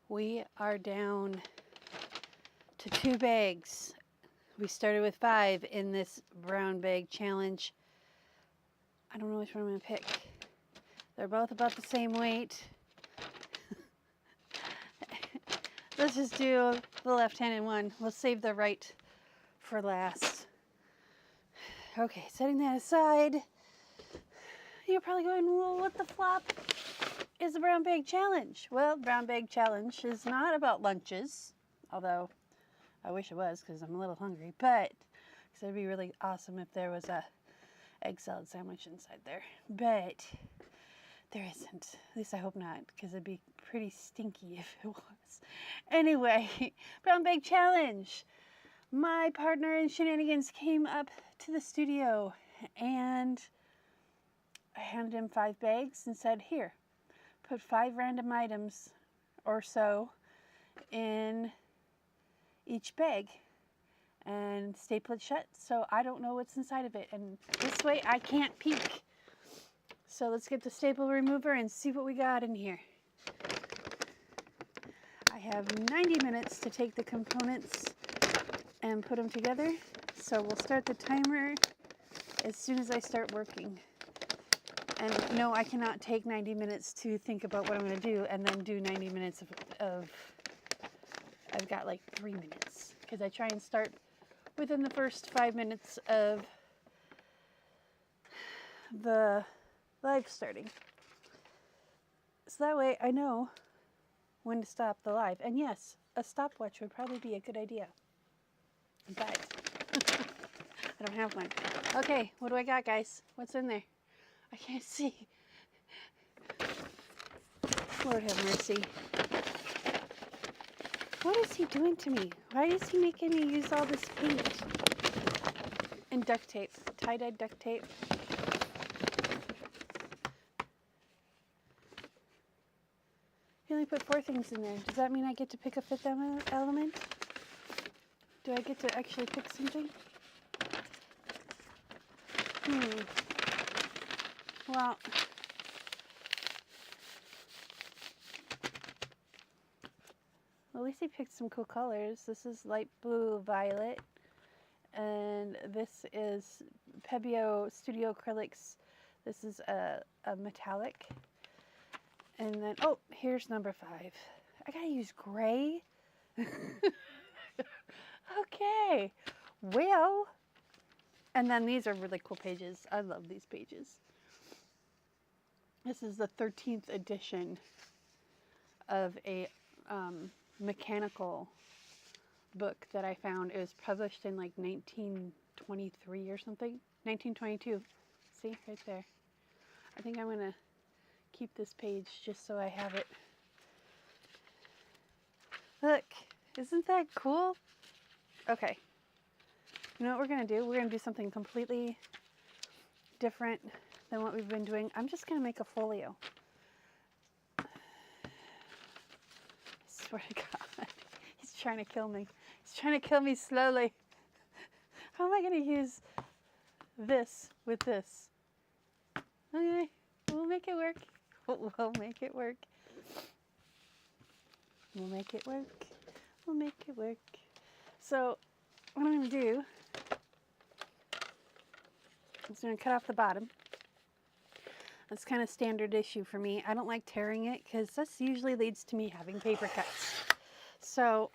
We are down to 2 bags. We started with 5 in this brown bag challenge. I don't know which one I'm going to pick. They're both about the same weight. Let's just do the left-handed one. We'll save the right for last. Okay, setting that aside. You're probably going, well, what the flop is the brown bag challenge? Well, brown bag challenge is not about lunches, although I wish it was because I'm a little hungry, but because it'd be really awesome if there was a egg salad sandwich inside there, but there isn't. At least I hope not, because it'd be pretty stinky if it was. Anyway, brown bag challenge. My partner in shenanigans came up to the studio and I handed him 5 bags and said, here, put 5 random items or so in each bag and staple it shut so I don't know what's inside of it, and this way I can't peek. So let's get the staple remover and see what we got in here. I have 90 minutes to take the components and put them together, so we'll start the timer as soon as I start working. And no, I cannot take 90 minutes to think about what I'm going to do and then do 90 minutes of I've got like 3 minutes, because I try and start within the first 5 minutes of the live starting. So that way I know when to stop the live. And yes, a stopwatch would probably be a good idea. But I don't have one. Okay, what do I got, guys? What's in there? I can't see. Lord have mercy. What is he doing to me? Why is he making me use all this paint? And duct tape. Tie-dye duct tape. He only put 4 things in there. Does that mean I get to pick a 5th element? Do I get to actually pick something? Well, at least he picked some cool colors. This is light blue violet, and this is Pebeo Studio Acrylics. This is a metallic. And then, oh, here's number 5. I gotta use gray? Okay, well, and then these are really cool pages. I love these pages. This is the 13th edition of a mechanical book that I found. It was published in like 1923 or something. 1922. See, right there. I think I'm going to keep this page just so I have it. Look, isn't that cool? Okay. You know what we're going to do? We're going to do something completely different than what we've been doing. I'm just going to make a folio. I swear to God. He's trying to kill me. He's trying to kill me slowly. How am I going to use this with this? Okay, we'll make it work. We'll make it work. We'll make it work. We'll make it work. So what I'm going to do is I'm going to cut off the bottom. That's kind of standard issue for me. I don't like tearing it because this usually leads to me having paper cuts. So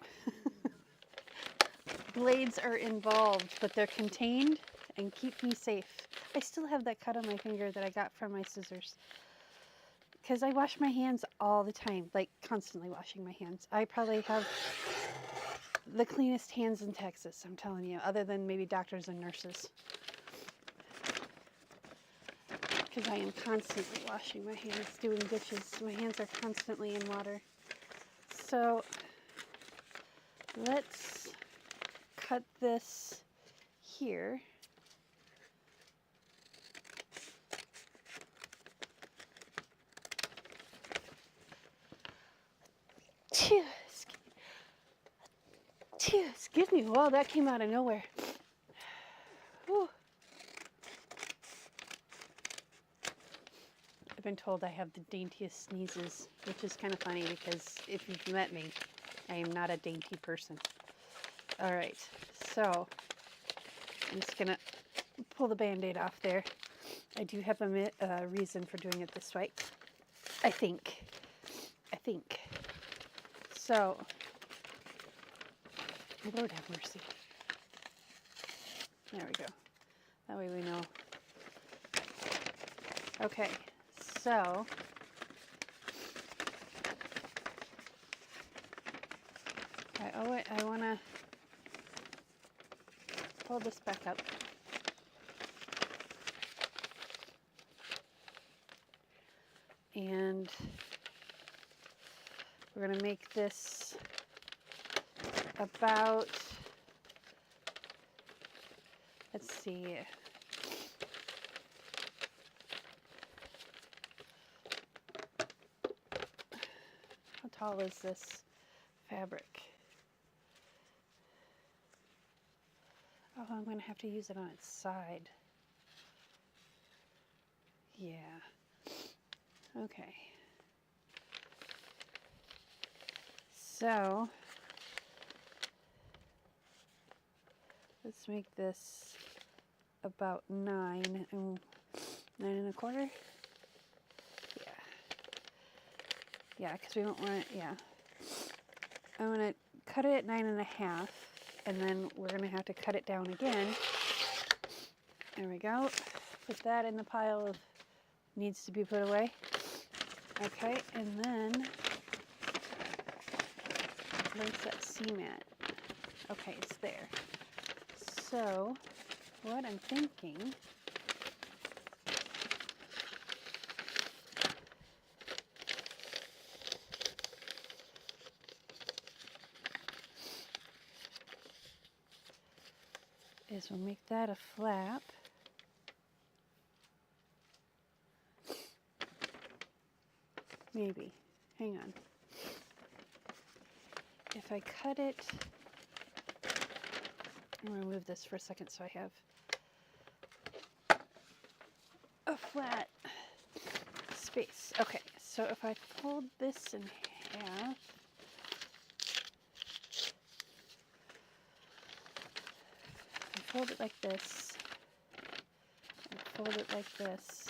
blades are involved, but they're contained and keep me safe. I still have that cut on my finger that I got from my scissors because I wash my hands all the time, like constantly washing my hands. I probably have the cleanest hands in Texas, I'm telling you, other than maybe doctors and nurses. Because I am constantly washing my hands, doing dishes. My hands are constantly in water. So let's cut this here. Excuse me. Whoa, that came out of nowhere. Whew. I've been told I have the daintiest sneezes, which is kind of funny because if you've met me, I am not a dainty person. All right, so I'm just gonna pull the Band-Aid off there. I do have a reason for doing it this way. I think. So, Lord have mercy. There we go. That way we know. Okay, so I want to pull this back up. And we're going to make this about, let's see, how tall is this fabric? Oh, I'm going to have to use it on its side. Yeah. Okay. So, let's make this about 9 and 9 1/4. Yeah. Yeah, because we don't want it, yeah. I'm going to cut it at 9 1/2, and then we're going to have to cut it down again. There we go. Put that in the pile of needs to be put away. Okay, and then where's that seam at? Okay, it's there. So what I'm thinking is we'll make that a flap. Maybe. Hang on. If I cut it, I'm going to move this for a second so I have a flat space. Okay, so if I fold this in half, I fold it like this, and fold it like this.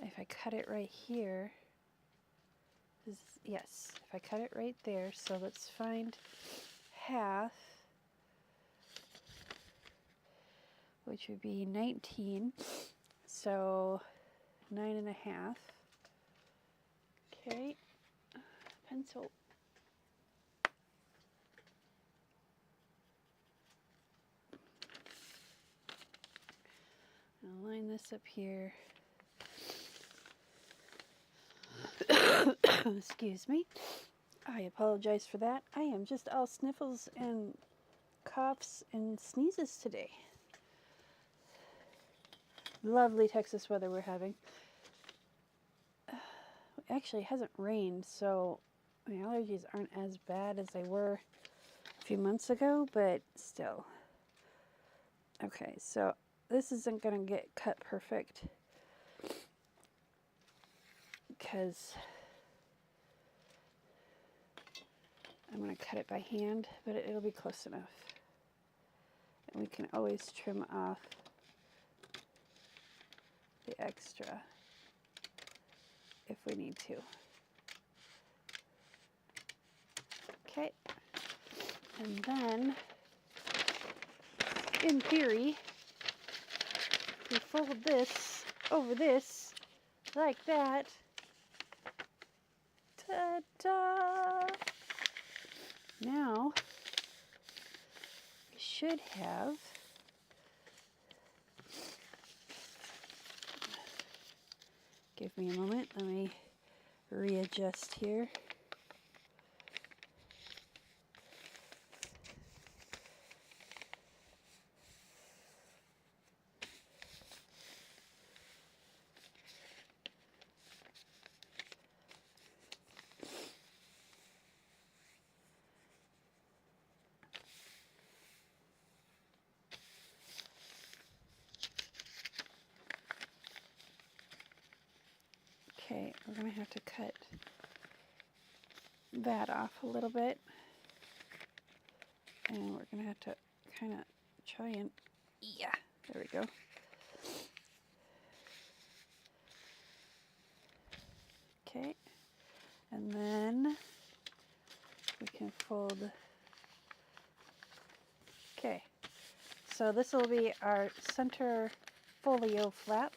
If I cut it right here, yes, if I cut it right there, so let's find half, which would be 19, so 9 1/2. Okay, pencil. I'll line this up here. Excuse me. I apologize for that. I am just all sniffles and coughs and sneezes today. Lovely Texas weather we're having. Actually, it hasn't rained, so my allergies aren't as bad as they were a few months ago, but still. Okay, so this isn't going to get cut perfect because I'm going to cut it by hand, but it'll be close enough. And we can always trim off the extra if we need to. Okay, and then in theory, we fold this over this like that. Ta-da! Now we should have give me a moment, let me readjust here. Okay, we're going to have to cut that off a little bit. And we're going to have to kind of try and, yeah, there we go. Okay, and then we can fold. Okay, so this will be our center folio flap.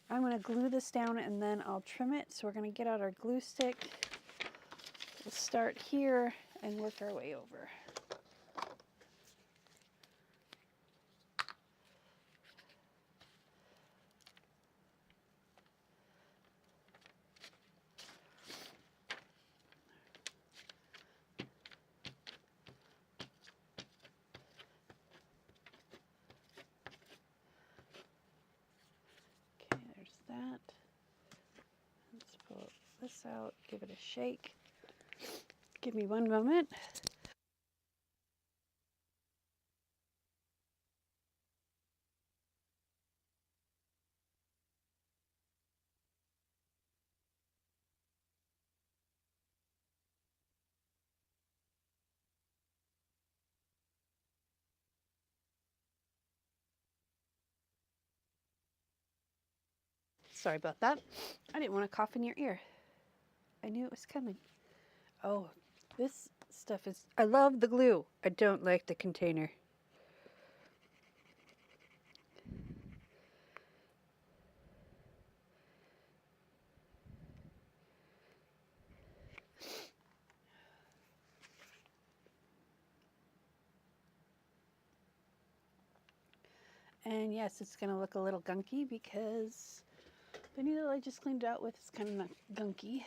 I'm going to glue this down and then I'll trim it. So we're going to get out our glue stick. We'll start here and work our way over. Okay, there's that. Let's pull this out, give it a shake. Give me one moment. Sorry about that. I didn't want to cough in your ear. I knew it was coming. Oh, this stuff is... I love the glue. I don't like the container. And yes, it's going to look a little gunky because the needle I just cleaned out with is kind of gunky.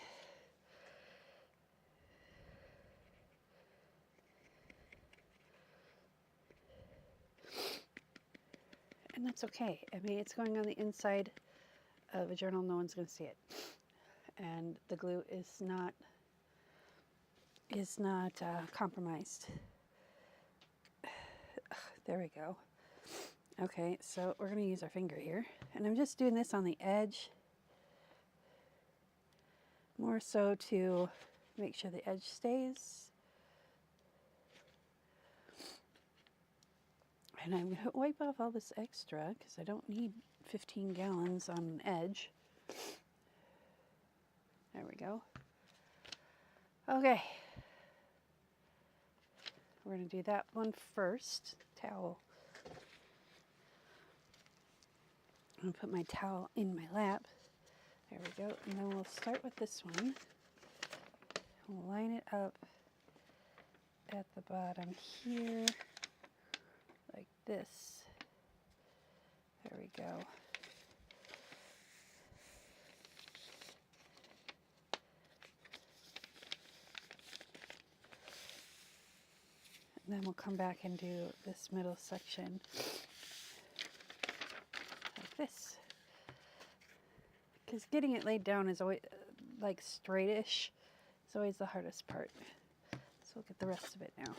And that's okay. I mean, it's going on the inside of a journal. No one's going to see it. And the glue is not compromised. There we go. Okay, so we're going to use our finger here. And I'm just doing this on the edge, more so to make sure the edge stays. And I'm going to wipe off all this extra because I don't need 15 gallons on an edge. There we go. Okay. We're going to do that one first. Towel. I'm going to put my towel in my lap. There we go. And then we'll start with this one. We'll line it up at the bottom here, like this. There we go. And then we'll come back and do this middle section like this. Because getting it laid down is always like straightish. It's always the hardest part. So we'll get the rest of it now.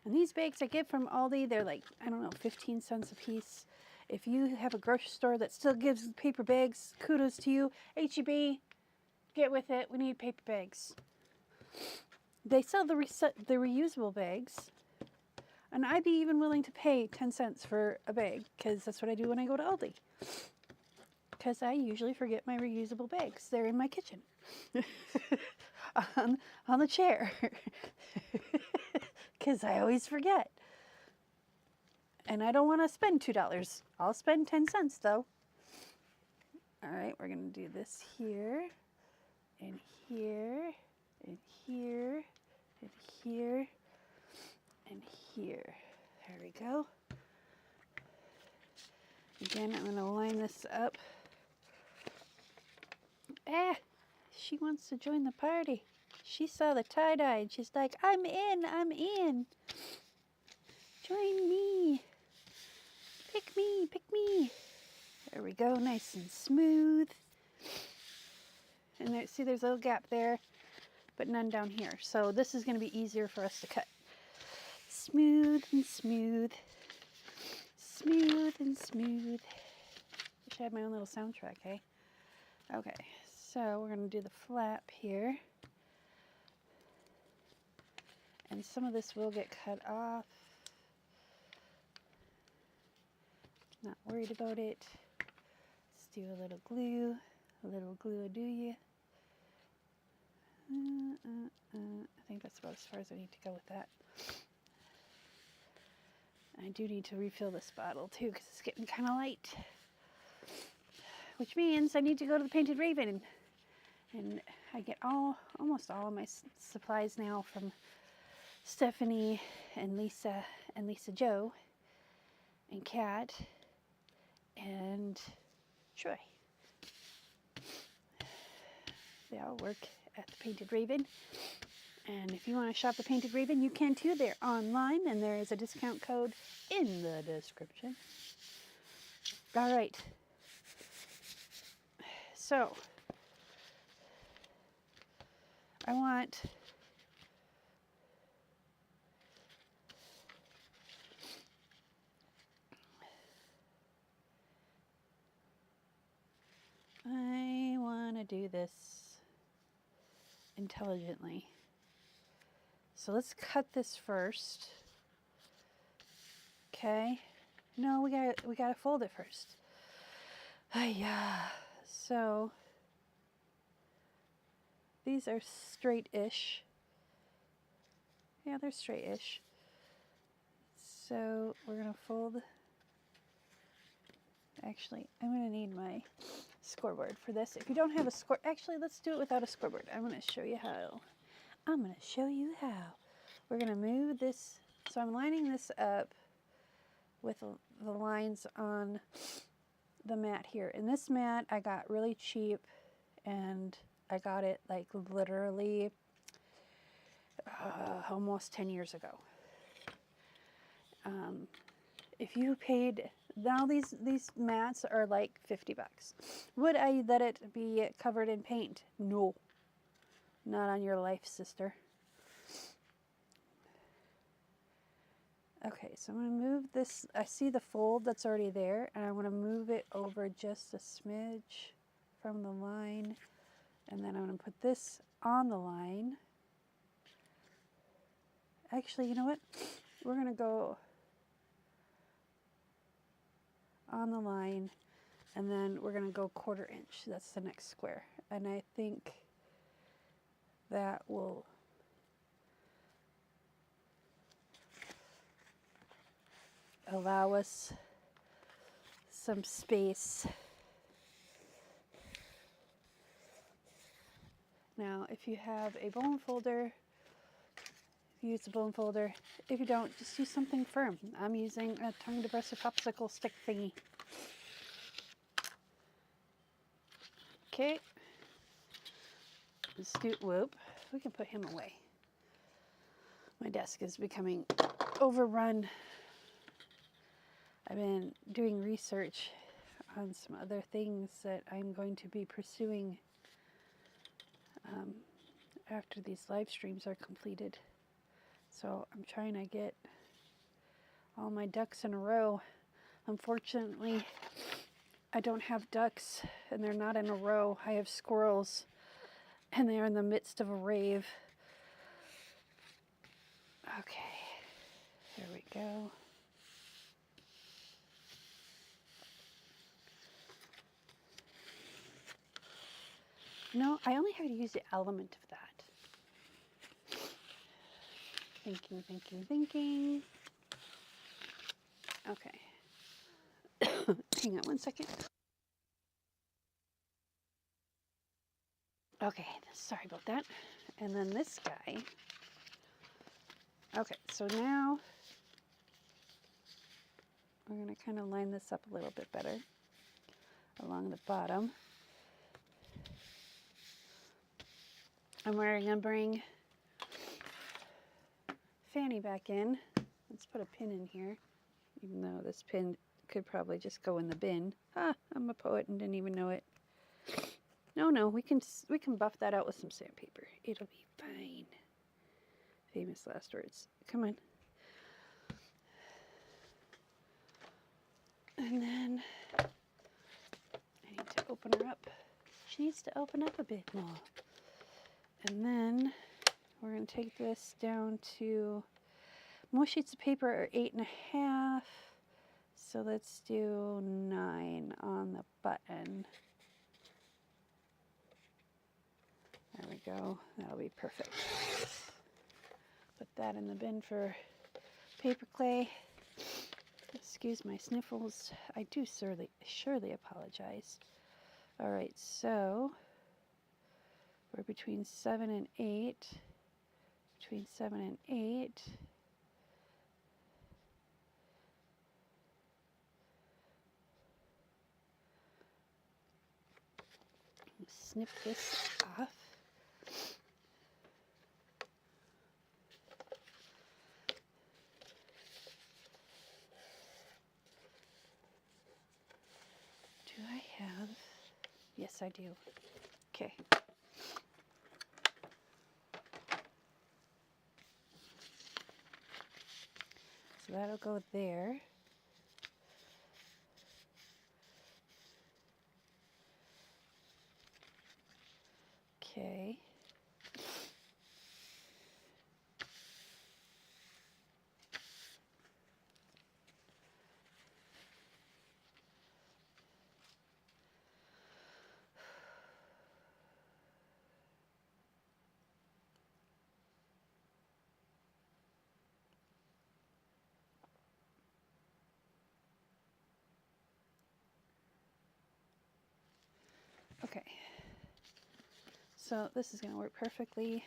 And these bags I get from Aldi, they're like, I don't know, 15 cents a piece. If you have a grocery store that still gives paper bags, kudos to you. H-E-B, get with it. We need paper bags. They sell the reusable bags. And I'd be even willing to pay 10 cents for a bag because that's what I do when I go to Aldi. Because I usually forget my reusable bags. They're in my kitchen. on the chair. Because I always forget. And I don't want to spend $2. I'll spend 10 cents though. All right, we're going to do this here, and here, and here, and here, and here. There we go. Again, I'm going to line this up. She wants to join the party. She saw the tie-dye and she's like, I'm in, I'm in. Join me. Pick me, pick me. There we go, nice and smooth. And there, see, there's a little gap there, but none down here. So this is going to be easier for us to cut. Smooth and smooth. Smooth and smooth. Wish I had my own little soundtrack, hey? Okay, so we're going to do the flap here. And some of this will get cut off. Not worried about it. Let's do a little glue. A little glue, do you? I think that's about as far as I need to go with that. I do need to refill this bottle too because it's getting kind of light. Which means I need to go to the Painted Raven. And I get almost all of my supplies now from Stephanie and Lisa Joe and Kat and Troy. They all work at the Painted Raven. And if you want to shop the Painted Raven, you can too. They're online and there is a discount code in the description. All right. So, I want to do this intelligently. So let's cut this first. Okay. No, we gotta fold it first. Yeah. So these are straight-ish. Yeah, they're straight-ish. So we're gonna fold. Actually, I'm gonna need my scoreboard for this. If you don't have a actually, let's do it without a scoreboard. I'm gonna show you how. We're gonna move this. So I'm lining this up with the lines on the mat here. And this mat I got really cheap, and I got it like literally almost 10 years ago. If you paid, now these mats are like $50. Would I let it be covered in paint? No. Not on your life, sister. Okay, so I'm going to move this. I see the fold that's already there, and I want to move it over just a smidge from the line. And then I'm going to put this on the line. Actually, you know what? We're going to go on the line, and then we're going to go 1/4 inch. That's the next square. And I think that will allow us some space. Now, if you have a bone folder, use a bone folder. If you don't, just use something firm. I'm using a tongue depressor popsicle stick thingy. Okay. Let's do, whoop. We can put him away. My desk is becoming overrun. I've been doing research on some other things that I'm going to be pursuing after these live streams are completed. So I'm trying to get all my ducks in a row. Unfortunately, I don't have ducks, and they're not in a row. I have squirrels, and they're in the midst of a rave. Okay, there we go. No, I only have to use the element of that. Thinking. Okay. Hang on one second. Okay, sorry about that. And then this guy. Okay, so now we're going to kind of line this up a little bit better along the bottom. And we're going to bring Fanny back in. Let's put a pin in here, even though this pin could probably just go in the bin. I'm a poet and didn't even know it. No, we can buff that out with some sandpaper. It'll be fine. Famous last words. Come on. And then I need to open her up. She needs to open up a bit more. And then we're going to take this down to, most sheets of paper are 8.5. So let's do 9 on the button. There we go. That'll be perfect. Put that in the bin for paper clay. Excuse my sniffles. I do surely apologize. All right, so we're between 7 and 8. Between 7 and 8. Snip this off. Do I have? Yes, I do. Okay. So that'll go there. Okay. Okay. So this is going to work perfectly.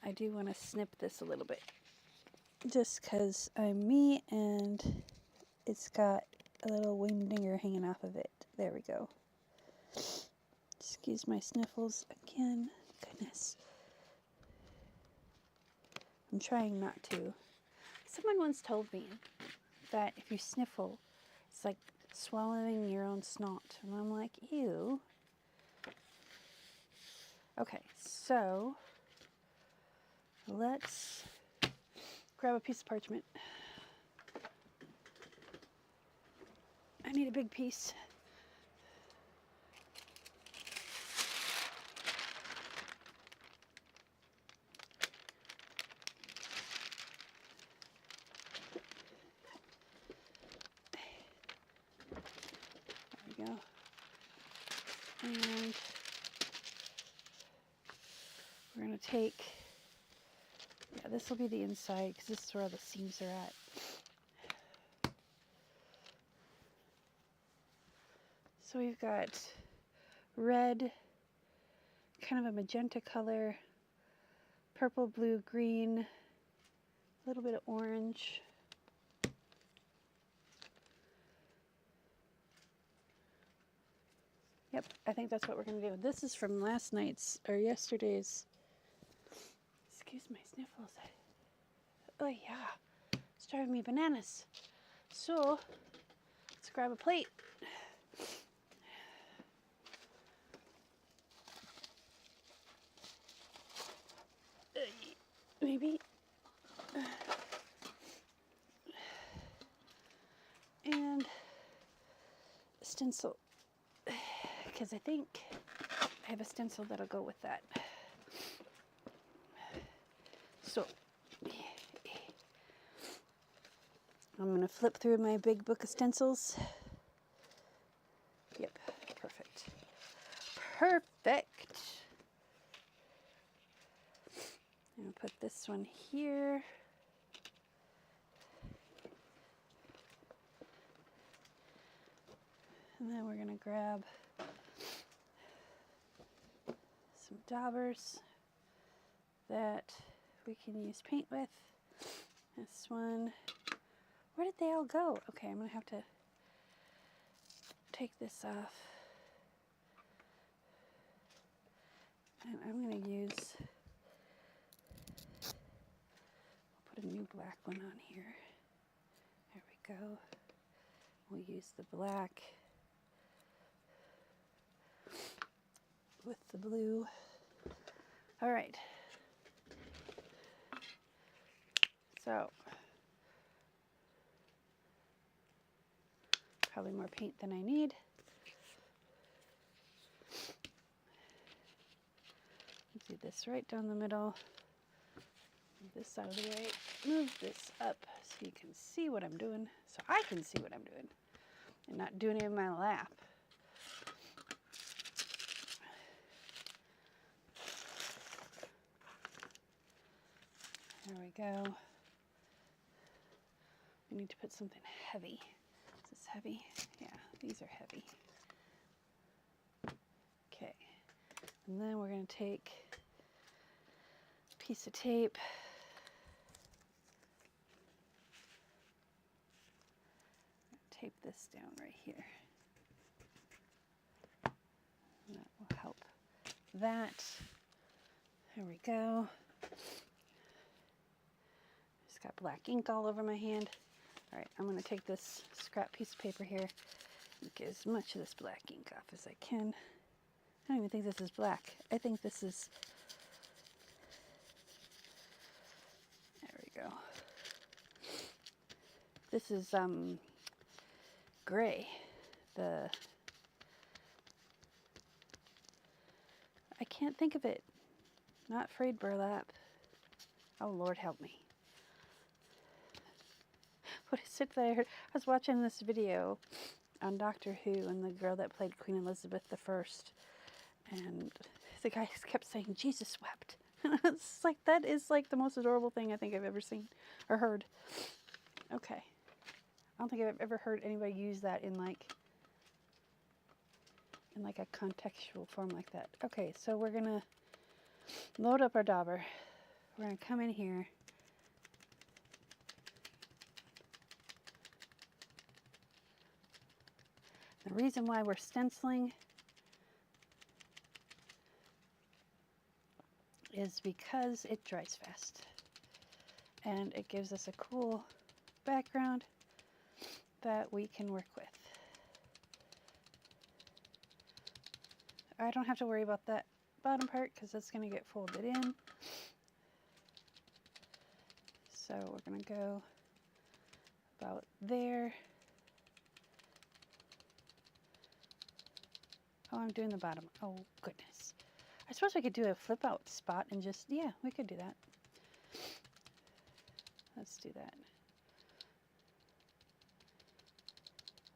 I do want to snip this a little bit, just because I'm me and it's got a little wingdinger hanging off of it. There we go. Excuse my sniffles again. Goodness. I'm trying not to. Someone once told me that if you sniffle, it's like swallowing your own snot. And I'm like, ew. Okay, so let's grab a piece of parchment. I need a big piece. There we go. And we're going to take, yeah, this will be the inside because this is where all the seams are at. So we've got red, kind of a magenta color, purple, blue, green, a little bit of orange. Yep, I think that's what we're going to do. This is from last night's, or yesterday's, excuse my sniffles. Oh yeah, it's driving me bananas. So, let's grab a plate. Maybe. And a stencil, because I think I have a stencil that'll go with that. So, I'm going to flip through my big book of stencils. Yep, perfect. Perfect. I'm going to put this one here. And then we're going to grab some daubers that we can use paint with. This one. Where did they all go? Okay, I'm going to have to take this off. And I'm going to use, I'll put a new black one on here. There we go. We'll use the black with the blue. All right. So, probably more paint than I need. do this right down the middle. Move this out of the way. Move this up so you can see what I'm doing. So I can see what I'm doing. And not doing it in my lap. There we go. We need to put something heavy. Is this heavy? Yeah, these are heavy. Okay. And then we're going to take a piece of tape. Tape this down right here. And that will help that. There we go. Just got black ink all over my hand. All right, I'm going to take this scrap piece of paper here and get as much of this black ink off as I can. I don't even think this is black. I think this is, there we go. This is gray. I can't think of it. Not frayed burlap. Oh, Lord help me. What is it that I heard? I was watching this video on Doctor Who and the girl that played Queen Elizabeth I. And the guy kept saying, Jesus wept. It's like, that is like the most adorable thing I think I've ever seen or heard. Okay. I don't think I've ever heard anybody use that in like a contextual form like that. Okay, so we're going to load up our dauber. We're going to come in here. The reason why we're stenciling is because it dries fast. And it gives us a cool background that we can work with. I don't have to worry about that bottom part because it's going to get folded in. So we're going to go about there. Oh, I'm doing the bottom. Oh, goodness. I suppose we could do a flip out spot and just, yeah, we could do that. Let's do that.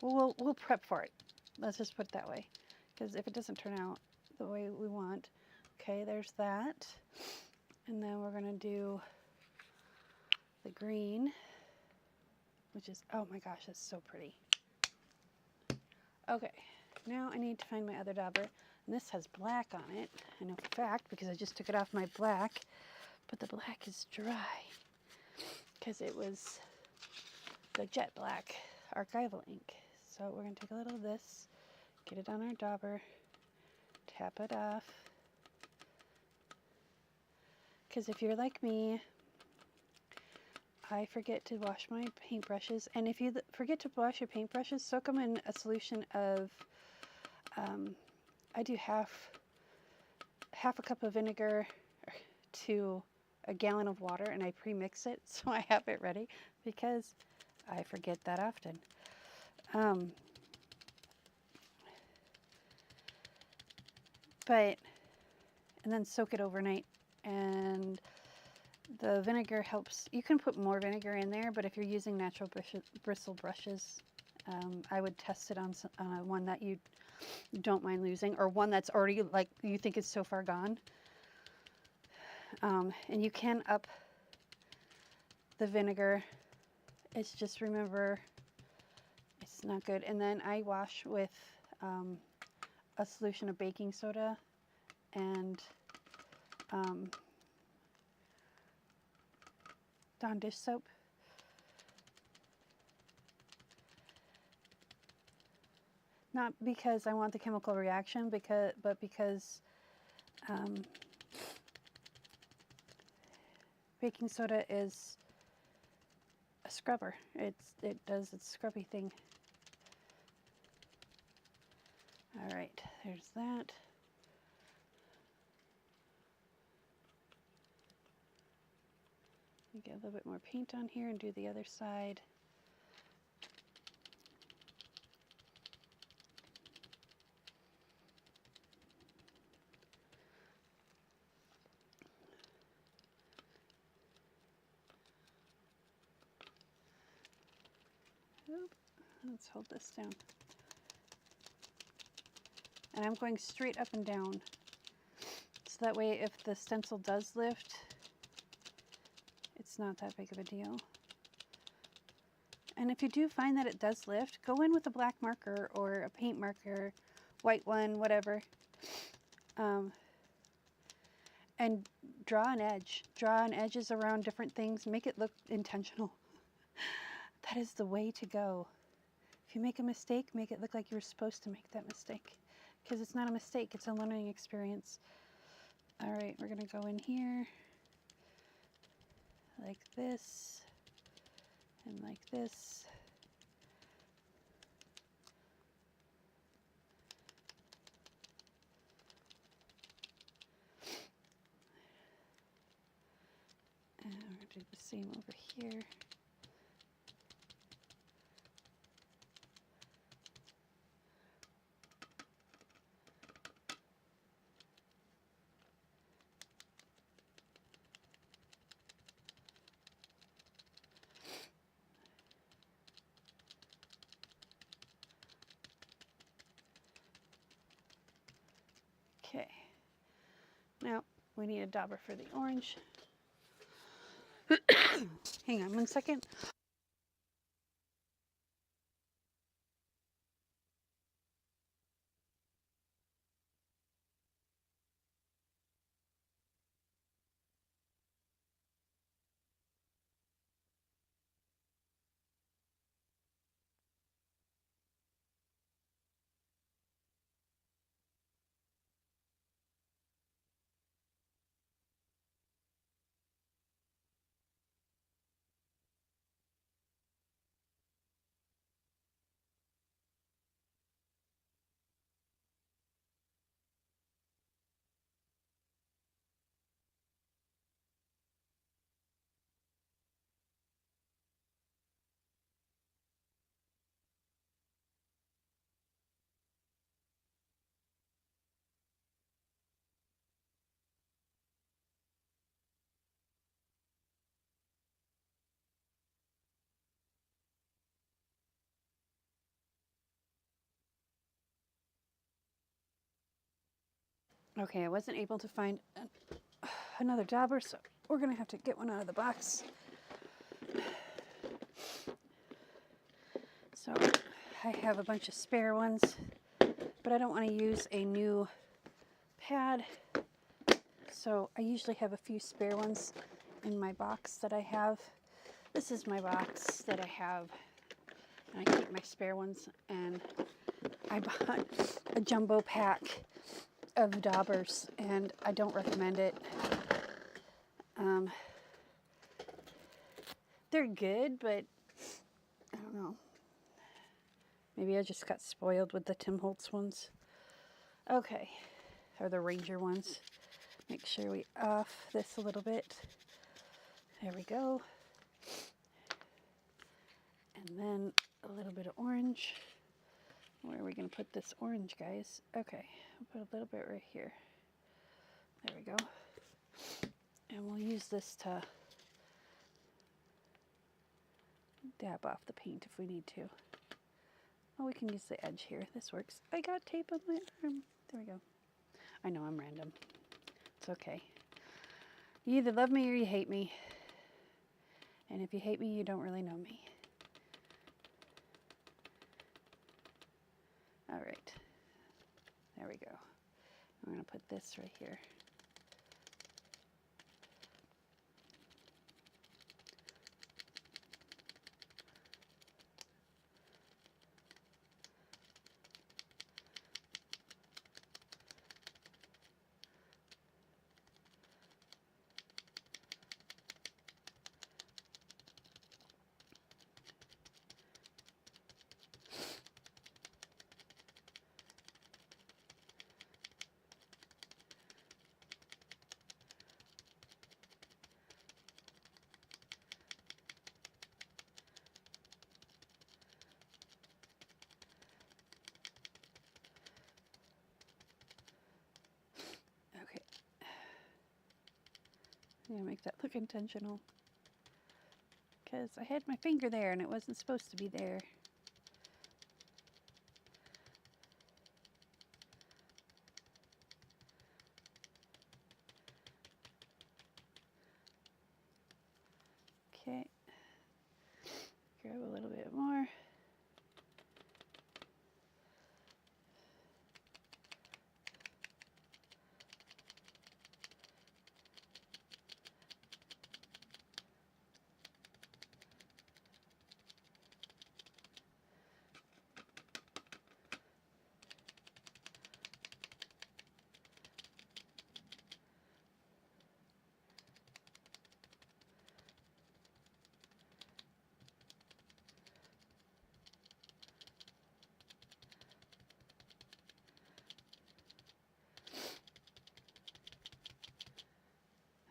Well, we'll prep for it. Let's just put it that way. Because if it doesn't turn out the way we want, okay, there's that. And then we're going to do the green, which is, oh my gosh, that's so pretty. Okay, now I need to find my other dauber. And this has black on it. I know for a fact because I just took it off my black. But the black is dry because it was the jet black archival ink. So we're going to take a little of this, get it on our dauber, tap it off. Because if you're like me, I forget to wash my paintbrushes. And if you forget to wash your paintbrushes, soak them in a solution of, I do half a cup of vinegar to a gallon of water, and I pre-mix it so I have it ready because I forget that often. And then soak it overnight, and the vinegar helps. You can put more vinegar in there, but if you're using natural bristle brushes, I would test it on one that you don't mind losing, or one that's already like you think is so far gone. And you can up the vinegar. It's just, remember, it's not good. And then I wash with a solution of baking soda and Dawn dish soap. Not because I want the chemical reaction, but because baking soda is a scrubber. It does its scrubby thing. All right, there's that. Get a little bit more paint on here and do the other side. Let's hold this down. And I'm going straight up and down. So that way if the stencil does lift, it's not that big of a deal. And if you do find that it does lift, go in with a black marker or a paint marker, white one, whatever. And draw an edge. Draw an edges around different things. Make it look intentional. That is the way to go. If you make a mistake, make it look like you were supposed to make that mistake. Because it's not a mistake, it's a learning experience. All right, we're gonna go in here like this and like this. And we're gonna do the same over here. Okay, now we need a dauber for the orange. Hang on 1 second. Okay, I wasn't able to find another dauber, so we're gonna have to get one out of the box. So I have a bunch of spare ones, but I don't want to use a new pad. So I usually have a few spare ones in my box that I have. This is my box that I have, and I keep my spare ones. And I bought a jumbo pack of daubers, and I don't recommend it. They're good, but I don't know. Maybe I just got spoiled with the Tim Holtz ones. Okay, or the Ranger ones. Make sure we off this a little bit. There we go. And then a little bit of orange. Where are we going to put this orange, guys? Okay, I'll put a little bit right here. There we go. And we'll use this to dab off the paint if we need to. Oh, we can use the edge here. This works. I got tape on my arm. There we go. I know I'm random. It's okay. You either love me or you hate me. And if you hate me, you don't really know me. All right. There we go. I'm going to put this right here. I'm going to make that look intentional, because I had my finger there and it wasn't supposed to be there. Okay. Grab a little bit more.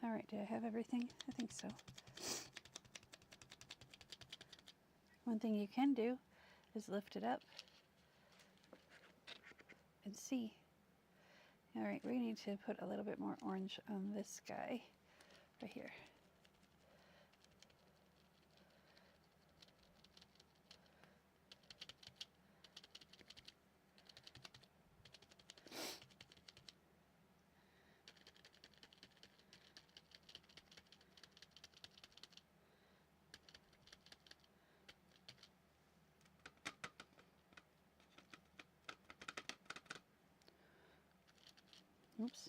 All right, do I have everything? I think so. One thing you can do is lift it up and see. All right, we need to put a little bit more orange on this guy right here. Oops.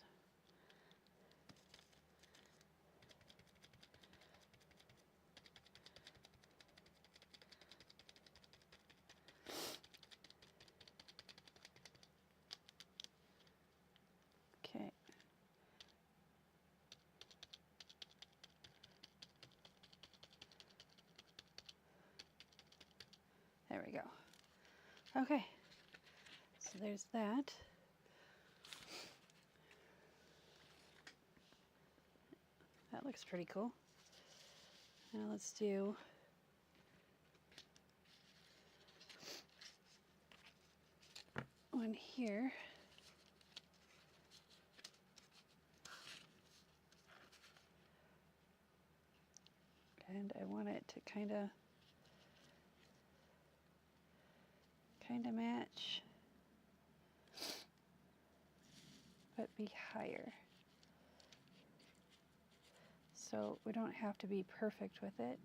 Okay. There we go. Okay. So there's that. That looks pretty cool. Now let's do one here. And I want it to kind of match, but be higher. So we don't have to be perfect with it.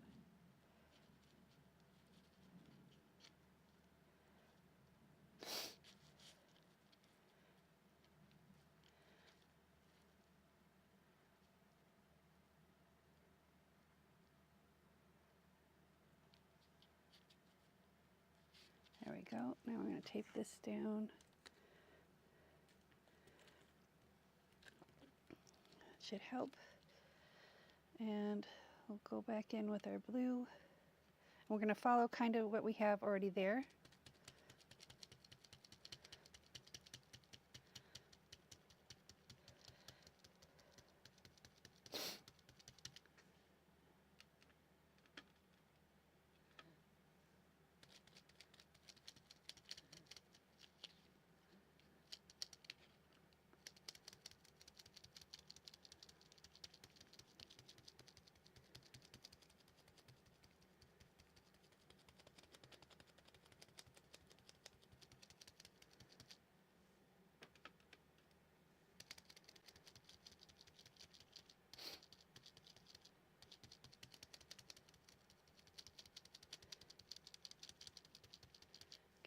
There we go. Now we're going to tape this down. That should help. And we'll go back in with our blue. We're going to follow kind of what we have already there.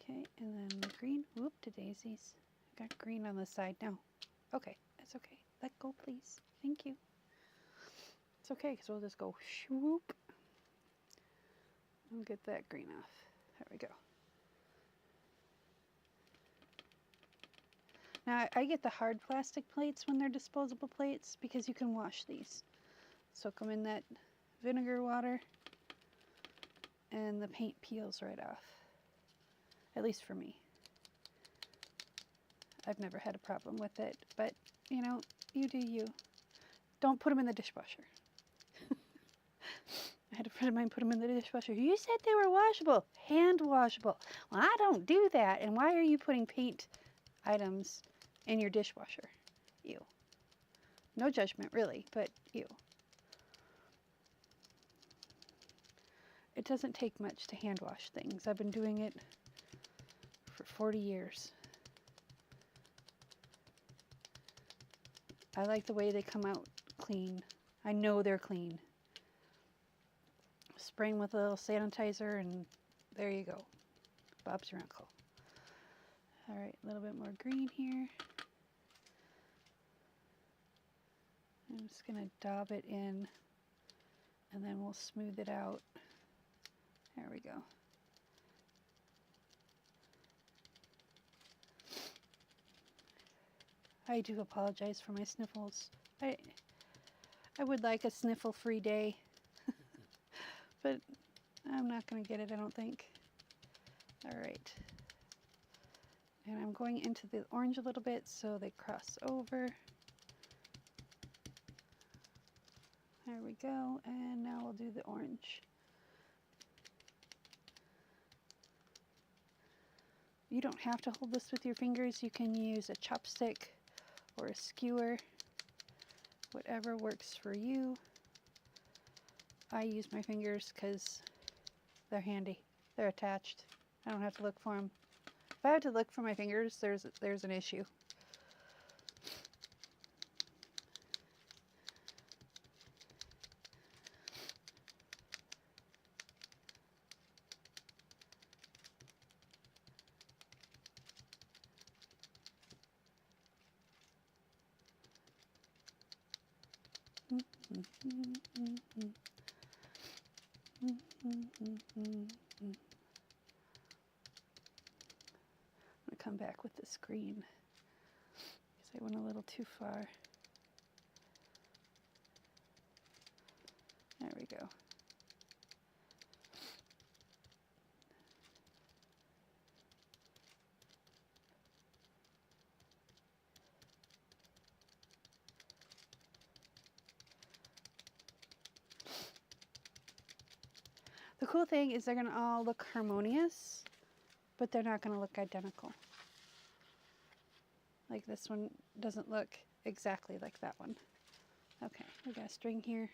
Okay, and then the green. Whoop, to daisies. Got green on the side now. Okay, that's okay. Let go, please. Thank you. It's okay, because we'll just go swoop. And get that green off. There we go. Now, I get the hard plastic plates when they're disposable plates because you can wash these. Soak them in that vinegar water and the paint peels right off. At least for me. I've never had a problem with it, but you know, you do you. Don't put them in the dishwasher. I had a friend of mine put them in the dishwasher. You said they were washable, hand washable. Well, I don't do that. And why are you putting paint items in your dishwasher? Ew. No judgment, really, but ew. It doesn't take much to hand wash things. I've been doing it for 40 years. I like the way they come out clean. I know they're clean. spraying with a little sanitizer, and there you go. Bob's your uncle. All right, a little bit more green here. I'm just going to daub it in, and then we'll smooth it out. There we go. I do apologize for my sniffles. I would like a sniffle-free day, but I'm not going to get it, I don't think. All right. And I'm going into the orange a little bit so they cross over. There we go, and now we'll do the orange. You don't have to hold this with your fingers. You can use a chopstick or a skewer, whatever works for you. I use my fingers because they're handy. They're attached. I don't have to look for them. If I had to look for my fingers, there's an issue. I'm going to come back with this green because I went a little too far. There we go. The cool thing is they're going to all look harmonious, but they're not going to look identical. Like this one doesn't look exactly like that one. Okay, we got a string here.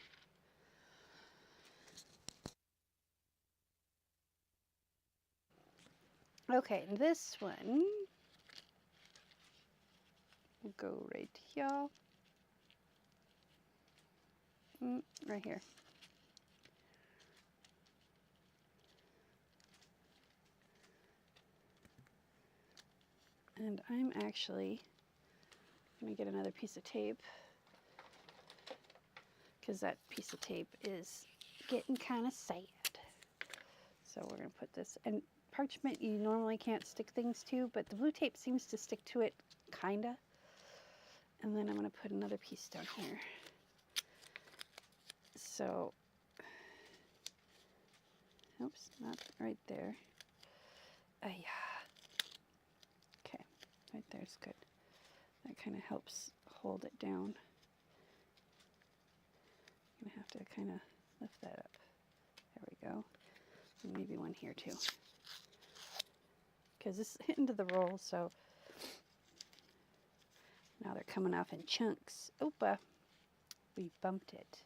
Okay, this one will go right here. Right here. And I'm actually going to get another piece of tape because that piece of tape is getting kind of sad. So we're going to put this, and parchment you normally can't stick things to, but the blue tape seems to stick to it, kinda. And then I'm going to put another piece down here. So, oops, not right there. Okay, right there's good. That kind of helps hold it down. I'm going to have to kind of lift that up. There we go. And maybe one here too. Because this is into the roll, so now they're coming off in chunks. Opa, we bumped it.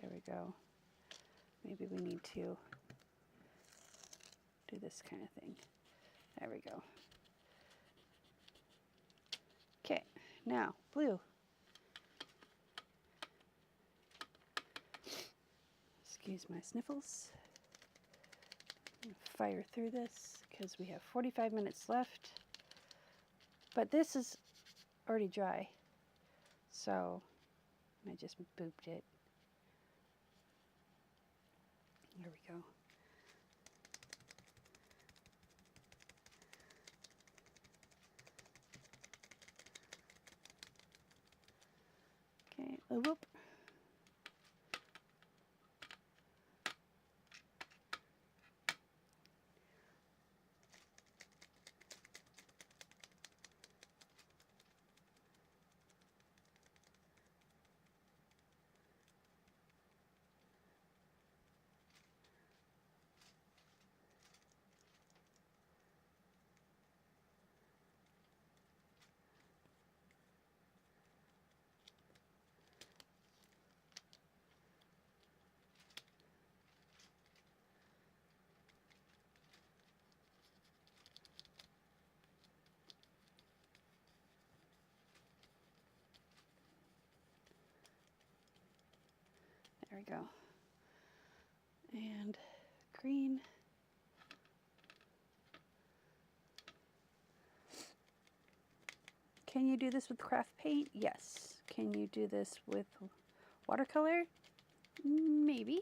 There we go. Maybe we need to do this kind of thing. There we go. Okay, now blue. Excuse my sniffles. I'm gonna fire through this because we have 45 minutes left. But this is already dry, so I just booped it. There we go. Okay, whoop. There we go. And green. Can you do this with craft paint? Yes. Can you do this with watercolor? Maybe.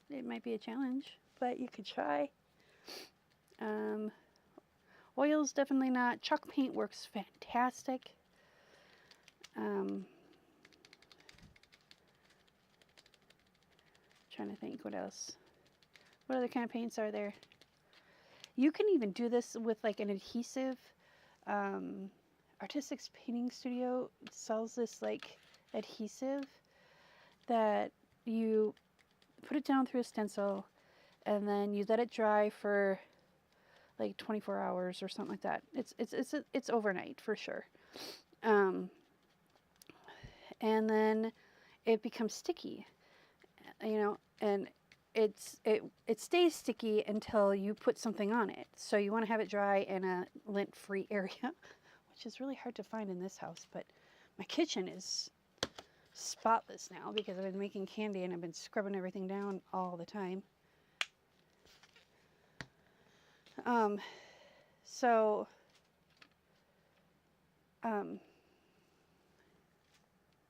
It might be a challenge, but you could try. Oils, definitely not. Chalk paint works fantastic. Trying to think what else. What other kind of paints are there? You can even do this with like an adhesive. Artistic Painting Studio sells this like adhesive that you put it down through a stencil and then you let it dry for like 24 hours or something like that. It's overnight for sure. And then it becomes sticky, and it stays sticky until you put something on it. So you want to have it dry in a lint-free area, which is really hard to find in this house, but my kitchen is spotless now because I've been making candy and I've been scrubbing everything down all the time.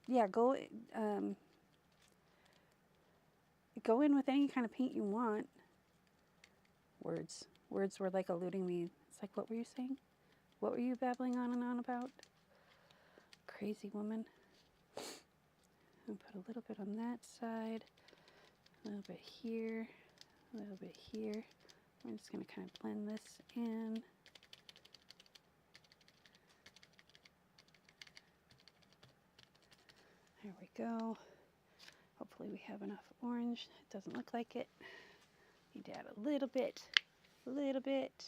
Yeah, go in with any kind of paint you want. Words were like eluding me. It's like, what were you saying? What were you babbling on and on about? Crazy woman. I'll put a little bit on that side, a little bit here, a little bit here. I'm just going to kind of blend this in. There we go. Hopefully we have enough orange. It doesn't look like it. Need to add a little bit, a little bit.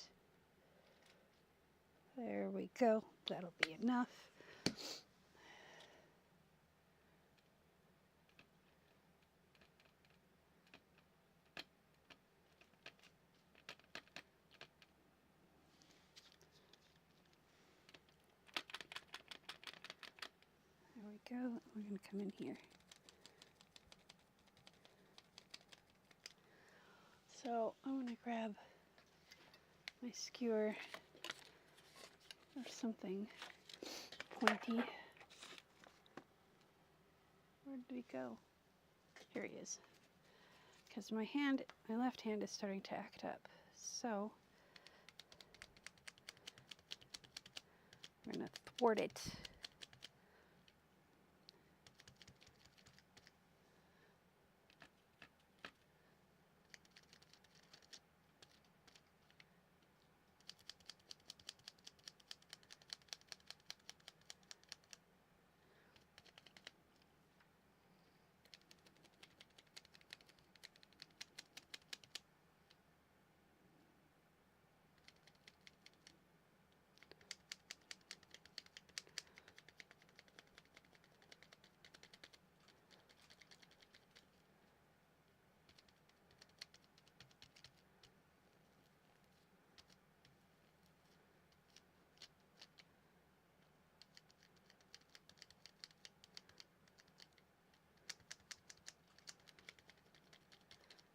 There we go. That'll be enough. There we go. We're going to come in here. So I want to grab my skewer or something pointy. Where did he go? Here he is. Because my left hand is starting to act up. So we're going to thwart it.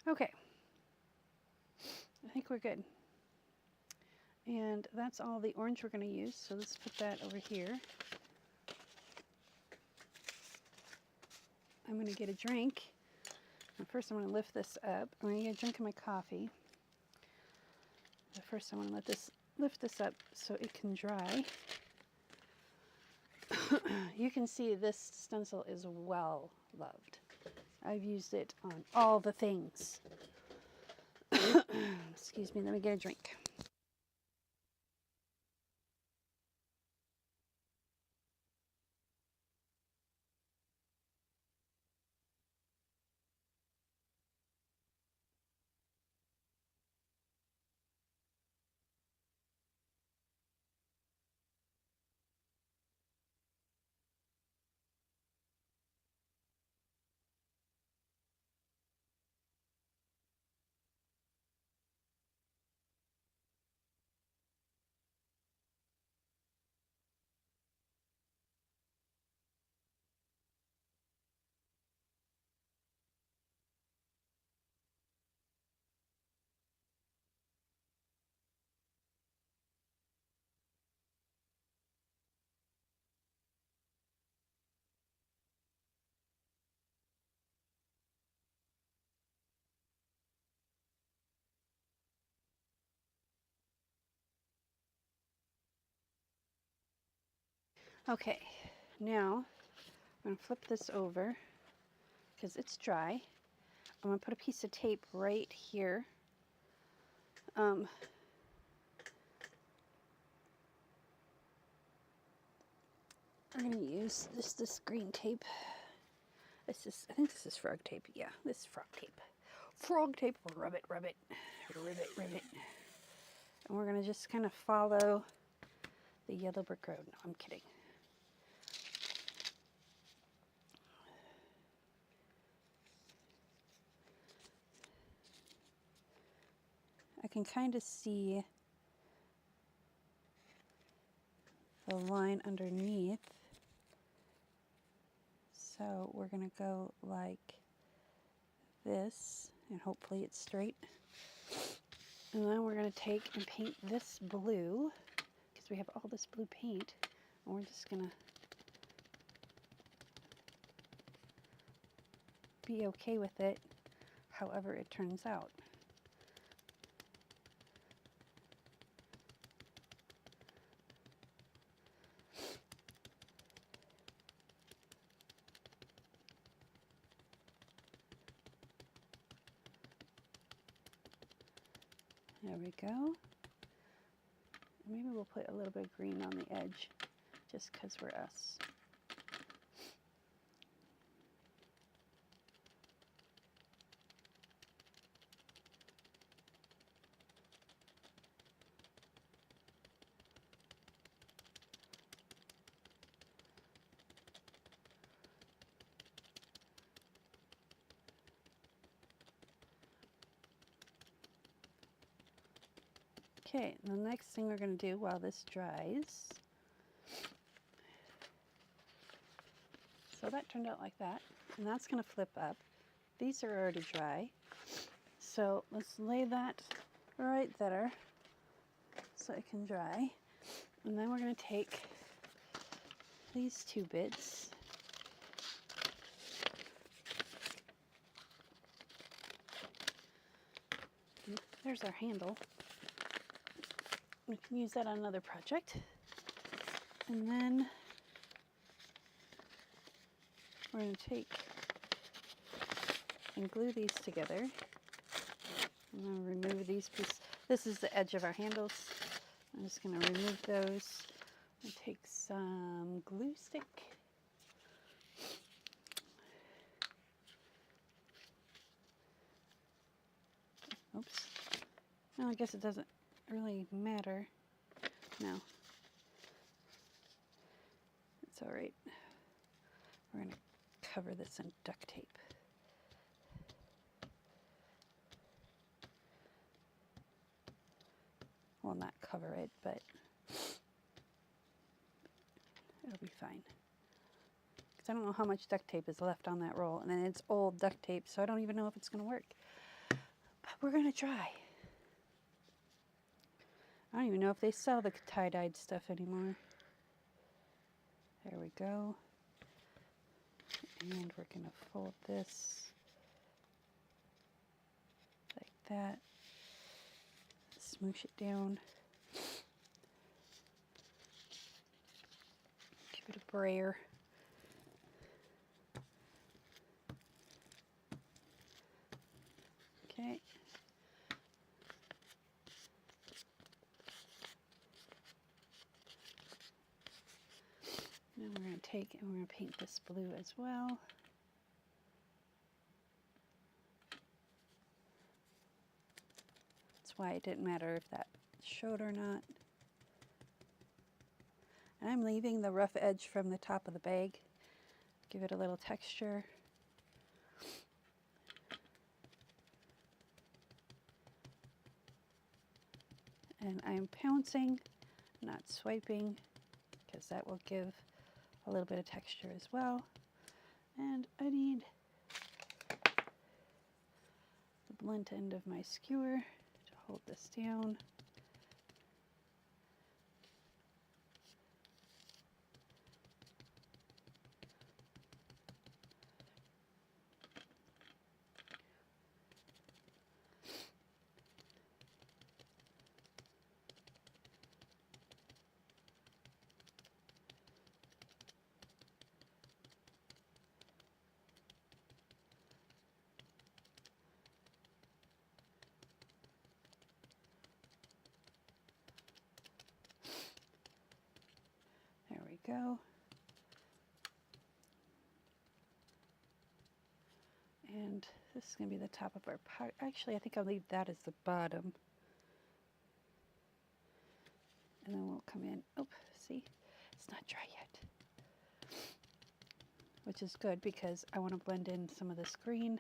Okay, I think we're good. And that's all the orange we're going to use, so let's put that over here. I'm going to get a drink. And first I'm going to lift this up. I'm going to get a drink of my coffee. But first I want to lift this up so it can dry. You can see this stencil is well loved. I've used it on all the things. Excuse me, let me get a drink. Okay, now I'm going to flip this over because it's dry. I'm going to put a piece of tape right here. I'm going to use this green tape. I think this is frog tape. Yeah, this is frog tape. Frog tape, rub it, rub it, ribbit, ribbit. And we're going to just kind of follow the yellow brick road. No, I'm kidding. I can kind of see the line underneath. So we're going to go like this, and hopefully it's straight. And then we're going to take and paint this blue, because we have all this blue paint, and we're just going to be okay with it however it turns out. There we go. Maybe we'll put a little bit of green on the edge, just because we're us. Okay, the next thing we're going to do while this dries, so that turned out like that, and that's going to flip up. These are already dry, so let's lay that right there so it can dry. And then we're going to take these two bits, there's our handle. We can use that on another project. And then we're going to take and glue these together. I'm going to remove these pieces. This is the edge of our handles. I'm just going to remove those and take some glue stick. Oops. No, I guess it doesn't really matter. No. It's all right. We're going to cover this in duct tape. Well, not cover it, but it'll be fine. Because I don't know how much duct tape is left on that roll, and then it's old duct tape, so I don't even know if it's going to work. But we're going to try. I don't even know if they sell the tie-dyed stuff anymore. There we go. And we're going to fold this like that. Smoosh it down. Give it a brayer. Okay. Now we're going to take and we're going to paint this blue as well. That's why it didn't matter if that showed or not. And I'm leaving the rough edge from the top of the bag. Give it a little texture. And I'm pouncing, not swiping, because that will give a little bit of texture as well. And I need the blunt end of my skewer to hold this down. go. And this is going to be the top of our pot. Actually, I think I'll leave that as the bottom. And then we'll come in. Oh, see? It's not dry yet. Which is good because I want to blend in some of this green.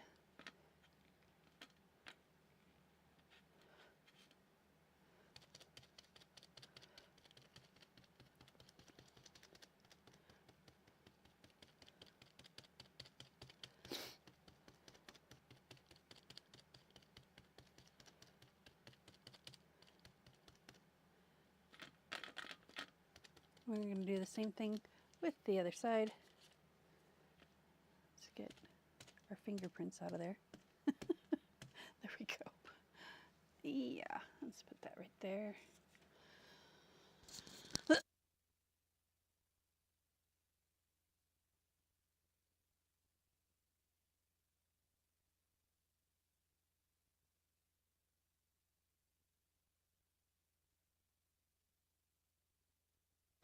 We're going to do the same thing with the other side. Let's get our fingerprints out of there. There we go. Yeah, let's put that right there.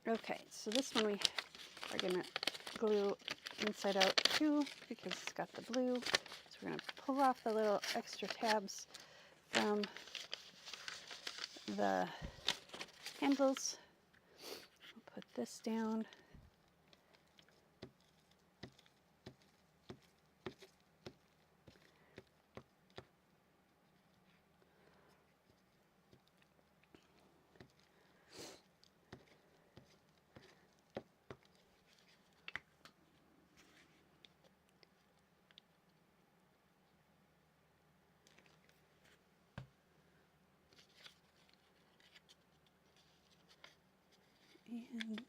Okay, so this one we are going to glue inside out too because it's got the blue. So we're going to pull off the little extra tabs from the handles. I'll put this down. And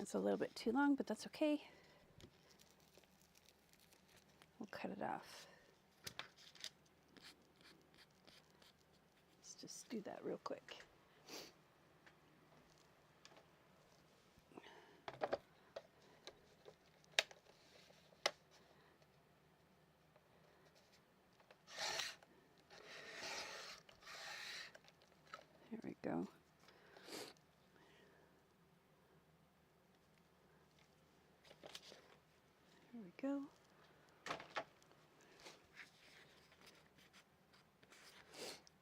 it's a little bit too long, but that's okay. We'll cut it off. Let's just do that real quick. There we go. There we go.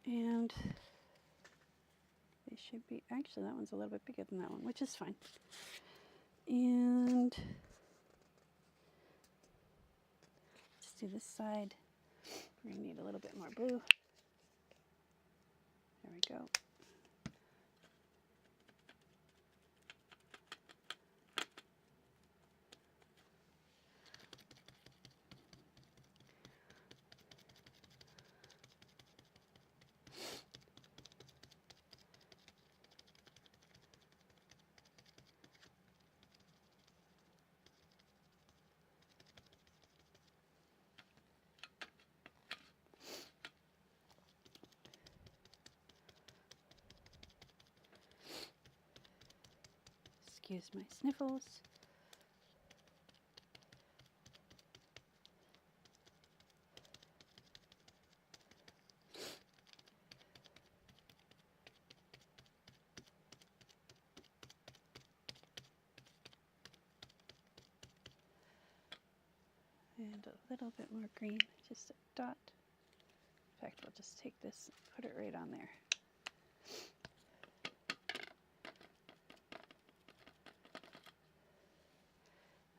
And they should be, actually that one's a little bit bigger than that one, which is fine. And let's do this side. We're going to need a little bit more blue. There we go. Excuse my sniffles. And a little bit more green, just a dot. In fact, we'll just take this and put it right on there.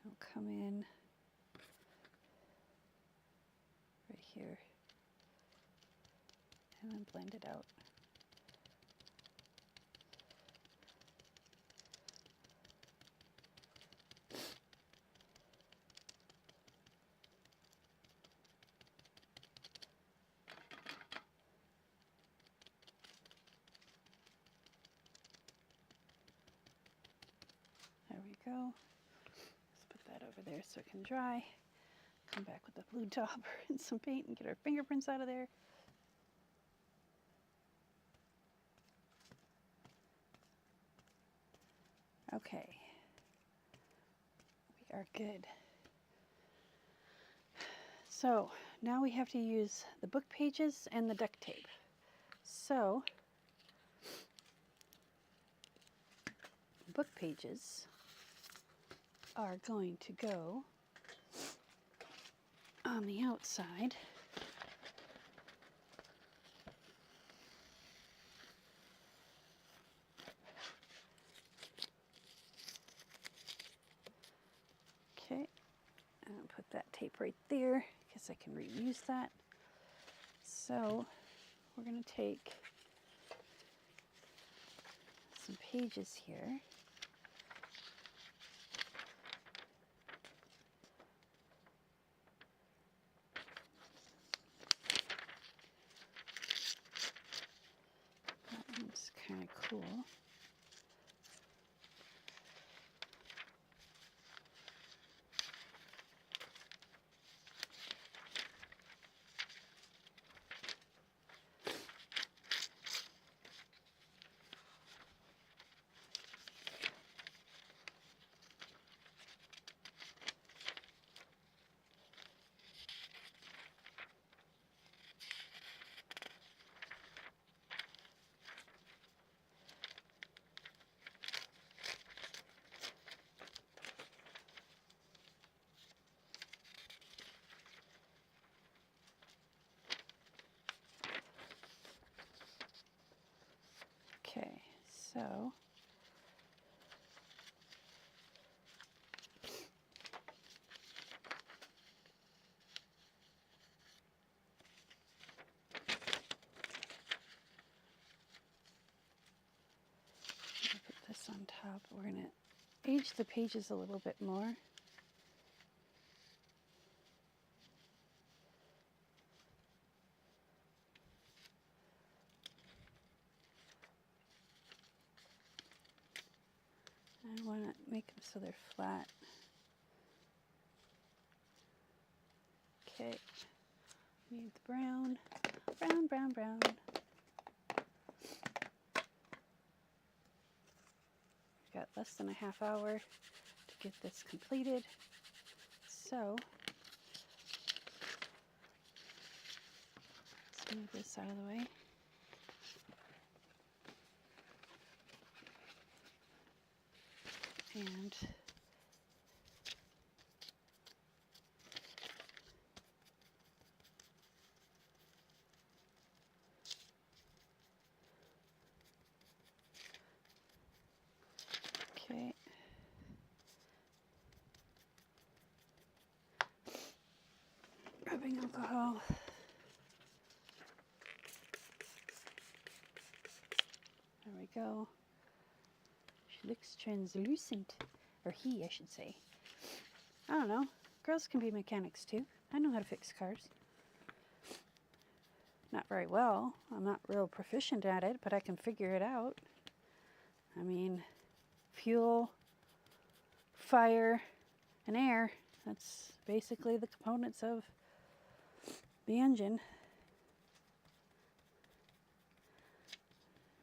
We'll come in right here and then blend it out. There we go. Let's put that over there so it can dry. Come back with a blue dauber and some paint and get our fingerprints out of there. Okay. are good. So now we have to use the book pages and the duct tape. So book pages are going to go on the outside. Okay, and I'll put that tape right there because I can reuse that. So we're going to take some pages here. That one's kind of cool. Okay, so put this on top. We're going to age the pages a little bit more. I want to make them so they're flat. Okay, need the brown, brown, brown, brown. We've got less than a half hour to get this completed. So let's move this out of the way. And okay. Rubbing alcohol. There we go. She looks translucent. Or he, I should say. I don't know. Girls can be mechanics too. I know how to fix cars. Not very well. I'm not real proficient at it, but I can figure it out. I mean, fuel, fire, and air. That's basically the components of the engine.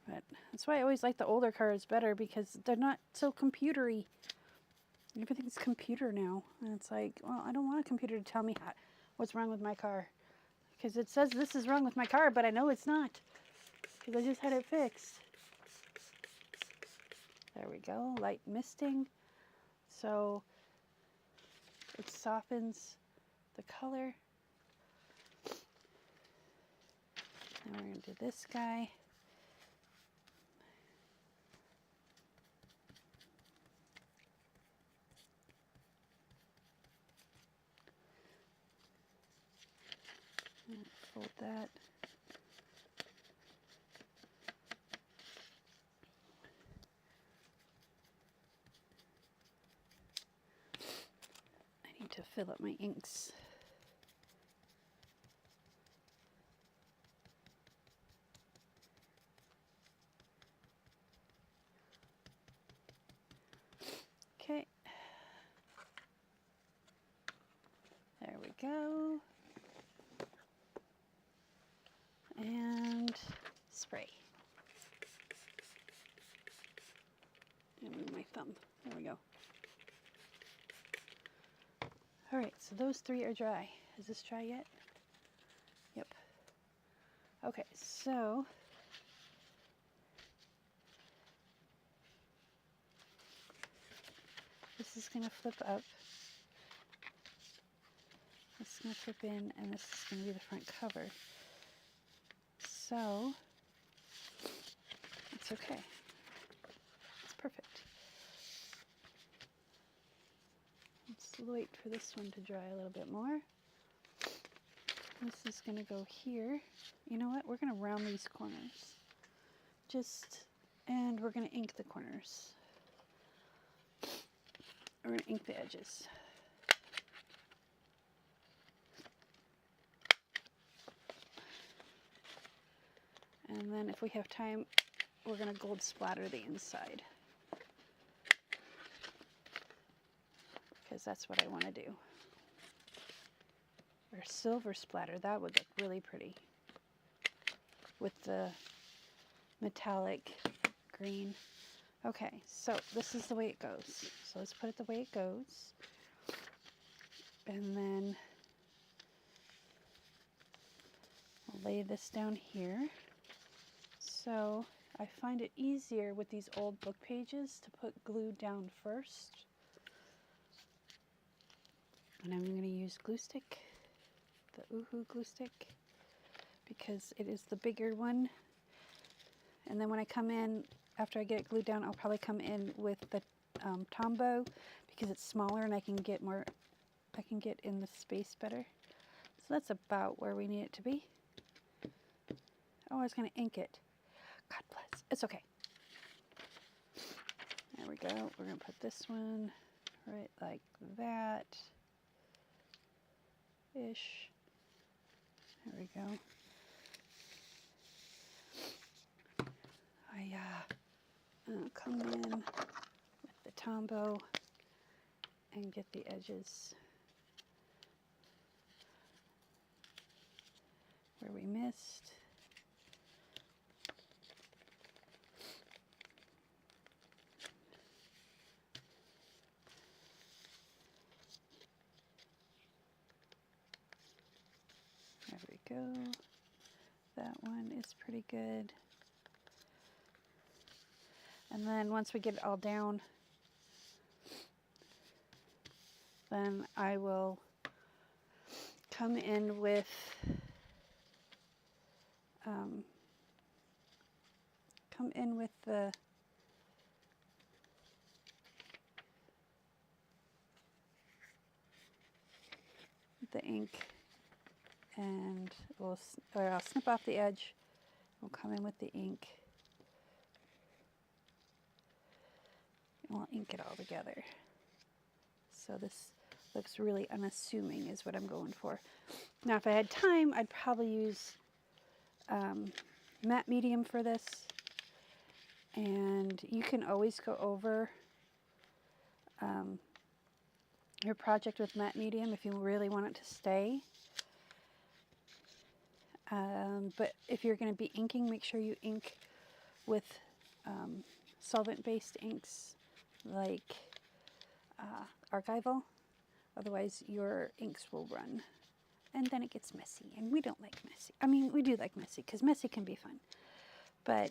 But that's why I always like the older cars better, because they're not so computery. Everything's computer now. And it's like, well, I don't want a computer to tell me what's wrong with my car. Because it says this is wrong with my car, but I know it's not. Because I just had it fixed. There we go, light misting. So it softens the color. Now we're going to do this guy. Fold that. I need to fill up my inks. Okay. There we go. And spray. And move my thumb. There we go. All right, so those three are dry. Is this dry yet? Yep. Okay, so this is going to flip up. This is going to flip in, and this is going to be the front cover. So it's okay. It's perfect. Let's wait for this one to dry a little bit more. This is going to go here. You know what? We're going to round these corners. And we're going to ink the corners. We're going to ink the edges. And then if we have time, we're going to gold splatter the inside. Because that's what I want to do. Or silver splatter, that would look really pretty. With the metallic green. Okay, so this is the way it goes. So let's put it the way it goes. And then I'll lay this down here. So I find it easier with these old book pages to put glue down first. And I'm going to use glue stick, the Oohoo glue stick, because it is the bigger one. And then when I come in, after I get it glued down, I'll probably come in with the Tombow because it's smaller and I can get in the space better. So that's about where we need it to be. Oh, I was going to ink it. God bless. It's okay. There we go. We're going to put this one right like that. Ish. There we go. I come in with the Tombow and get the edges where we missed. There we go. That one is pretty good. And then once we get it all down, then I will come in with the ink, and I'll snip off the edge. We'll come in with the ink. And we'll ink it all together. So this looks really unassuming is what I'm going for. Now if I had time, I'd probably use matte medium for this. And you can always go over your project with matte medium if you really want it to stay. But if you're going to be inking, make sure you ink with solvent-based inks like archival. Otherwise, your inks will run. And then it gets messy. And we don't like messy. I mean, we do like messy because messy can be fun. But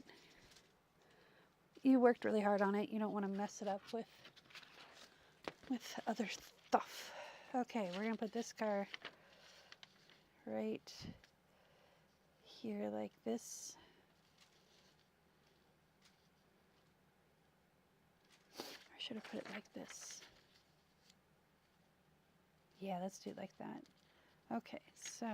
you worked really hard on it. You don't want to mess it up with other stuff. Okay, we're going to put this car right here like this. Or should I put it like this? Yeah, let's do it like that. Okay, so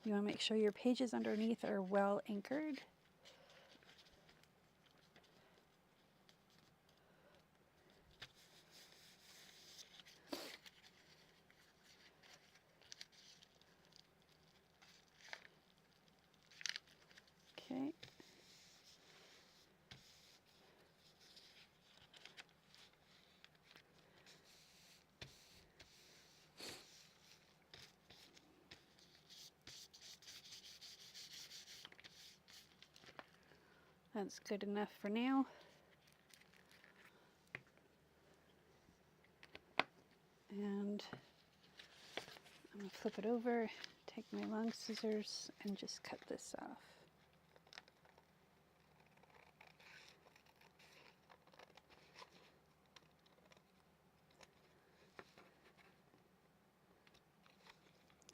you want to make sure your pages underneath are well anchored. Okay. That's good enough for now. And I'm going to flip it over, take my long scissors, and just cut this off.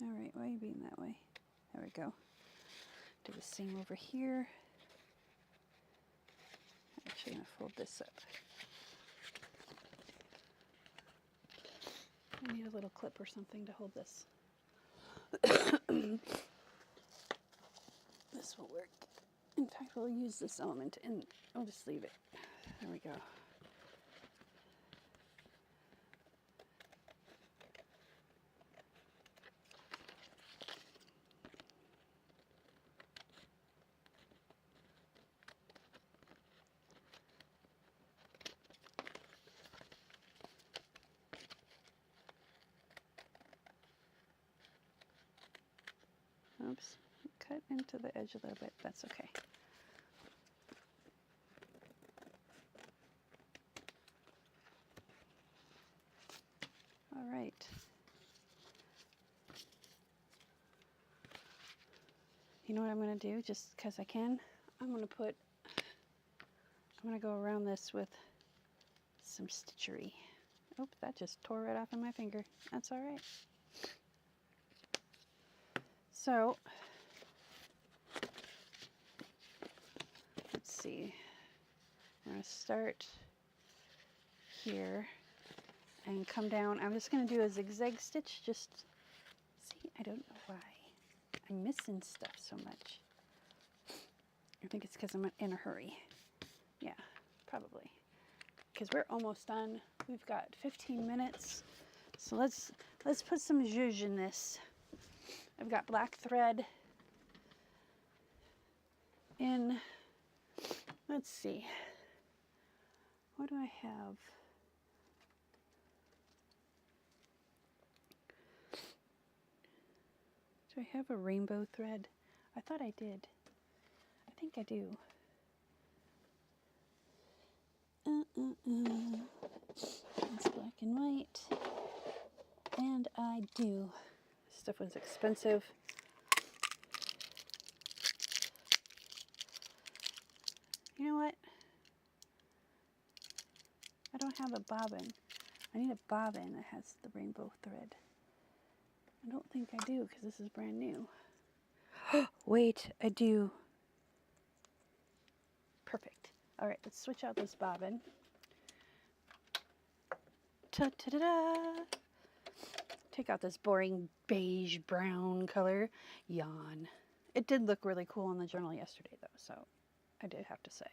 All right, why are you being that way? There we go. Do the same over here. I'm actually going to fold this up. I need a little clip or something to hold this. This will work. In fact, we'll use this element and I'll just leave it. There we go. Oops, cut into the edge a little bit. That's okay. All right. You know what I'm going to do, just because I can? I'm going to go around this with some stitchery. Oh, that just tore right off of my finger. That's all right. So, let's see. I'm going to start here and come down. I'm just going to do a zigzag stitch. Just see, I don't know why I'm missing stuff so much. I think it's because I'm in a hurry. Yeah, probably. Because we're almost done. We've got 15 minutes. So let's put some zhuzh in this. I've got black thread in, let's see, what do I have? Do I have a rainbow thread? I thought I did. I think I do. It's black and white. And I do. This stuff was expensive. You know what? I don't have a bobbin. I need a bobbin that has the rainbow thread. I don't think I do because this is brand new. Wait, I do. Perfect. All right, let's switch out this bobbin. Ta-ta-da-da! Take out this boring beige brown color. Yawn. It did look really cool in the journal yesterday though, so I did have to say.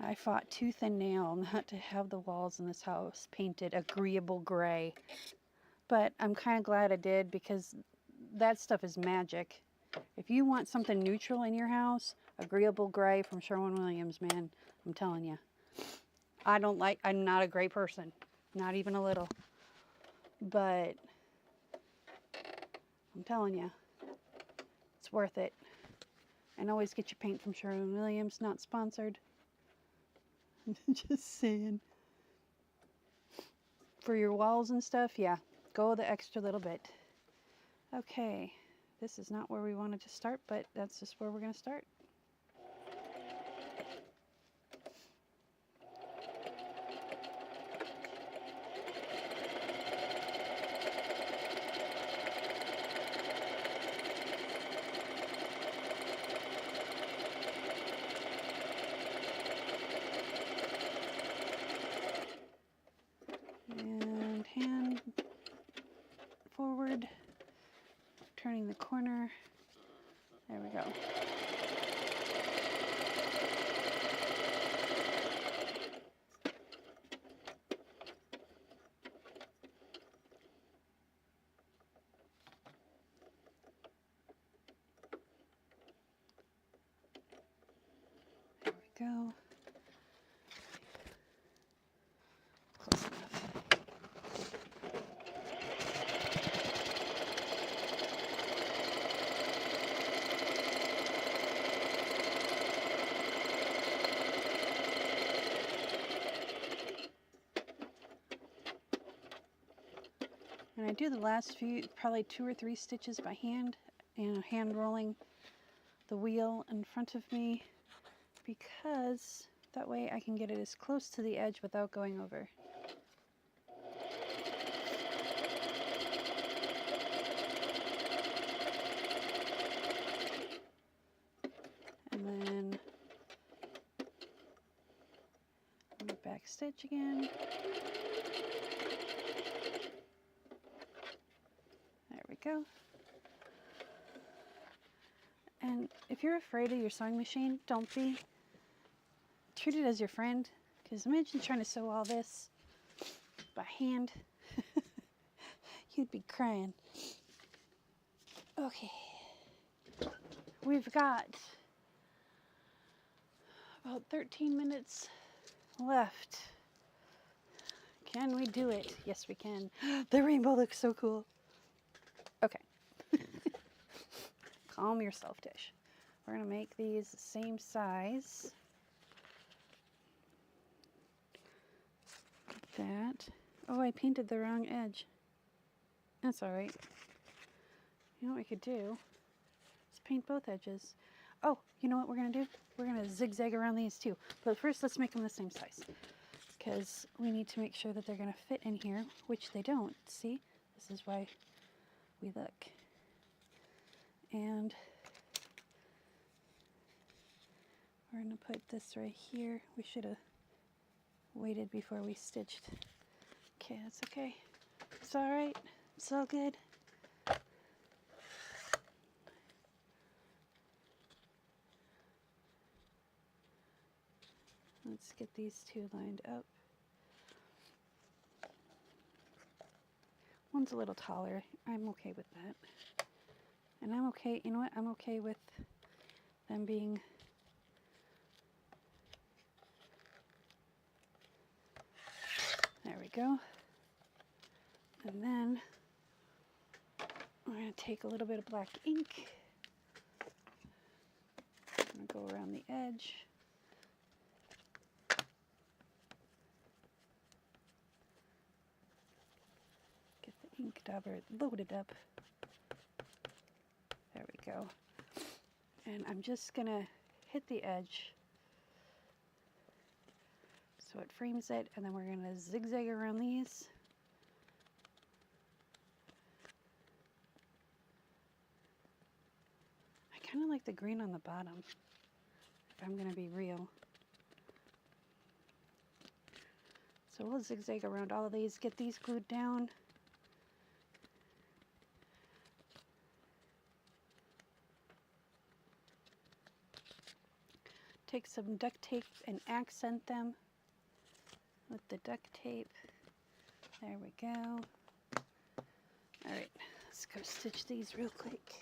I fought tooth and nail not to have the walls in this house painted agreeable gray. But I'm kind of glad I did because that stuff is magic. If you want something neutral in your house, agreeable gray from Sherwin-Williams, man, I'm telling you. I'm not a gray person. Not even a little. But I'm telling you, it's worth it. And always get your paint from Sherwin-Williams, not sponsored. Just saying. For your walls and stuff, yeah, go the extra little bit. Okay, this is not where we wanted to start, but that's just where we're going to start. And hand forward, turning the corner. There we go. There we go. Close enough. And I do the last few, probably 2 or 3 stitches by hand, and hand rolling the wheel in front of me, because that way I can get it as close to the edge without going over. And then back stitch again. There we go. And if you're afraid of your sewing machine, don't be. Treat it as your friend, because imagine trying to sew all this by hand. You'd be crying. Okay. We've got about 13 minutes left. Can we do it? Yes, we can. The rainbow looks so cool. Okay. Calm yourself, Tish. We're going to make these the same size. Like that. Oh, I painted the wrong edge. That's all right. You know what we could do? Let's paint both edges. Oh, you know what we're going to do? We're going to zigzag around these too. But first, let's make them the same size, because we need to make sure that they're going to fit in here, which they don't. See? This is why we look. And we're going to put this right here. We should have waited before we stitched. Okay, that's okay. It's all right. It's all good. Let's get these two lined up. One's a little taller. I'm okay with that. And I'm okay, you know what? I'm okay with them being there we go. And then we're going to take a little bit of black ink. I'm going to go around the edge. Get the ink dauber loaded up. There we go. And I'm just going to hit the edge so it frames it, and then we're going to zigzag around these. I kind of like the green on the bottom, if I'm going to be real. So we'll zigzag around all of these, get these glued down. Take some duct tape and accent them with the duct tape. There we go. All right, let's go stitch these real quick.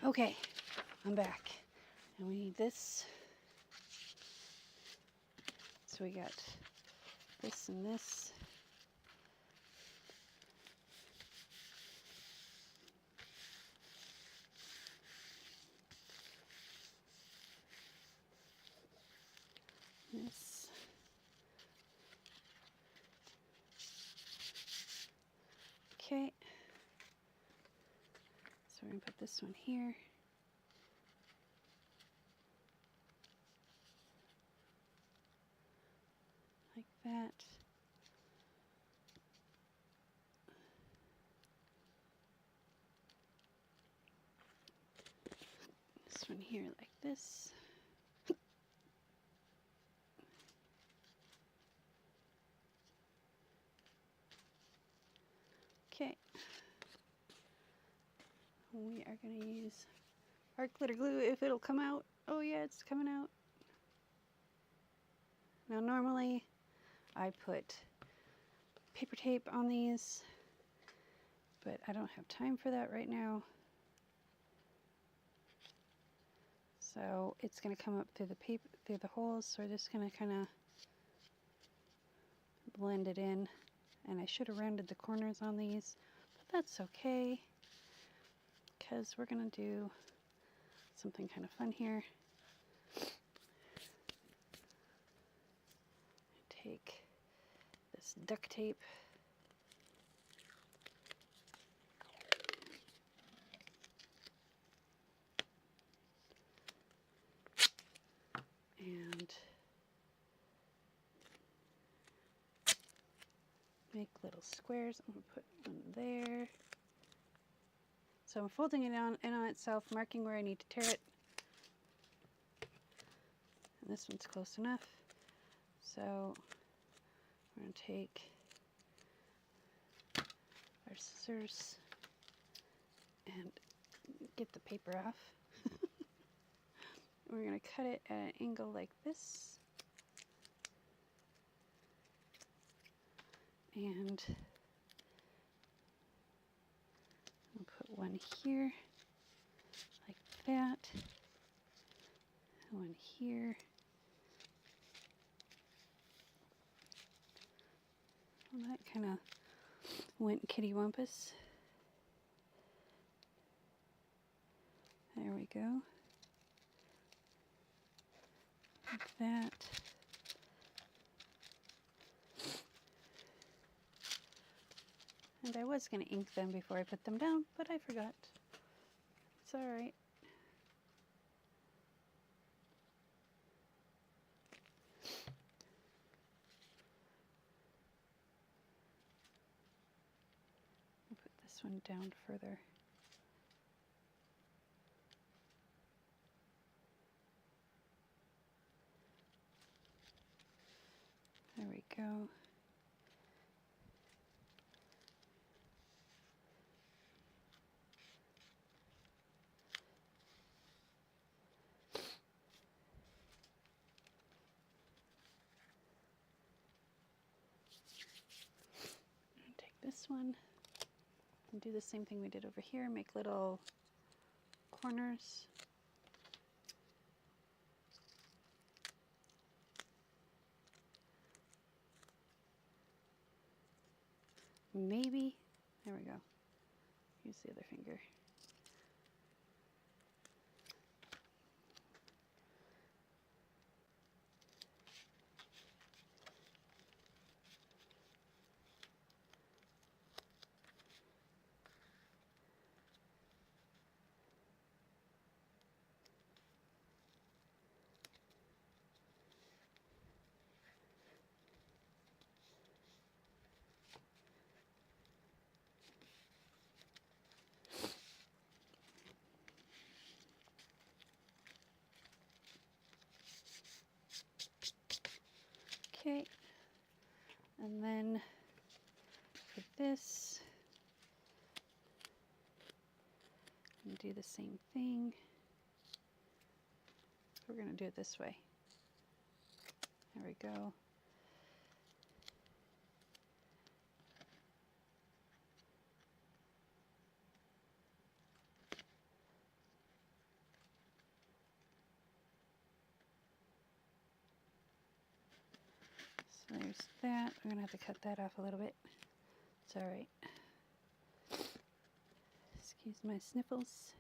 Okay, I'm back. And we need this. So we got this and this. This. Okay. So we're going to put this one here. Like that. This one here like this. Okay. We are going to use our glitter glue if it'll come out. Oh yeah, it's coming out. Now normally I put paper tape on these, but I don't have time for that right now. So it's going to come up through the paper, through the holes. So we're just going to kind of blend it in. And I should have rounded the corners on these, but that's okay, because we're going to do something kind of fun here. Take this duct tape and make little squares. I'm going to put one there. So I'm folding it in on itself, marking where I need to tear it. And this one's close enough. So we're going to take our scissors and get the paper off. We're going to cut it at an angle like this. And I'll put one here, like that. One here. Well, that kind of went kitty wampus. There we go. Like that. And I was going to ink them before I put them down, but I forgot. It's all right. I'll put this one down further. There we go. Take this one and do the same thing we did over here. Make little corners. Maybe. There we go. Use the other finger. Okay, and then for this, I'm going to do the same thing. We're going to do it this way. There we go. So there's that. We're going to have to cut that off a little bit. It's all right. Excuse my sniffles.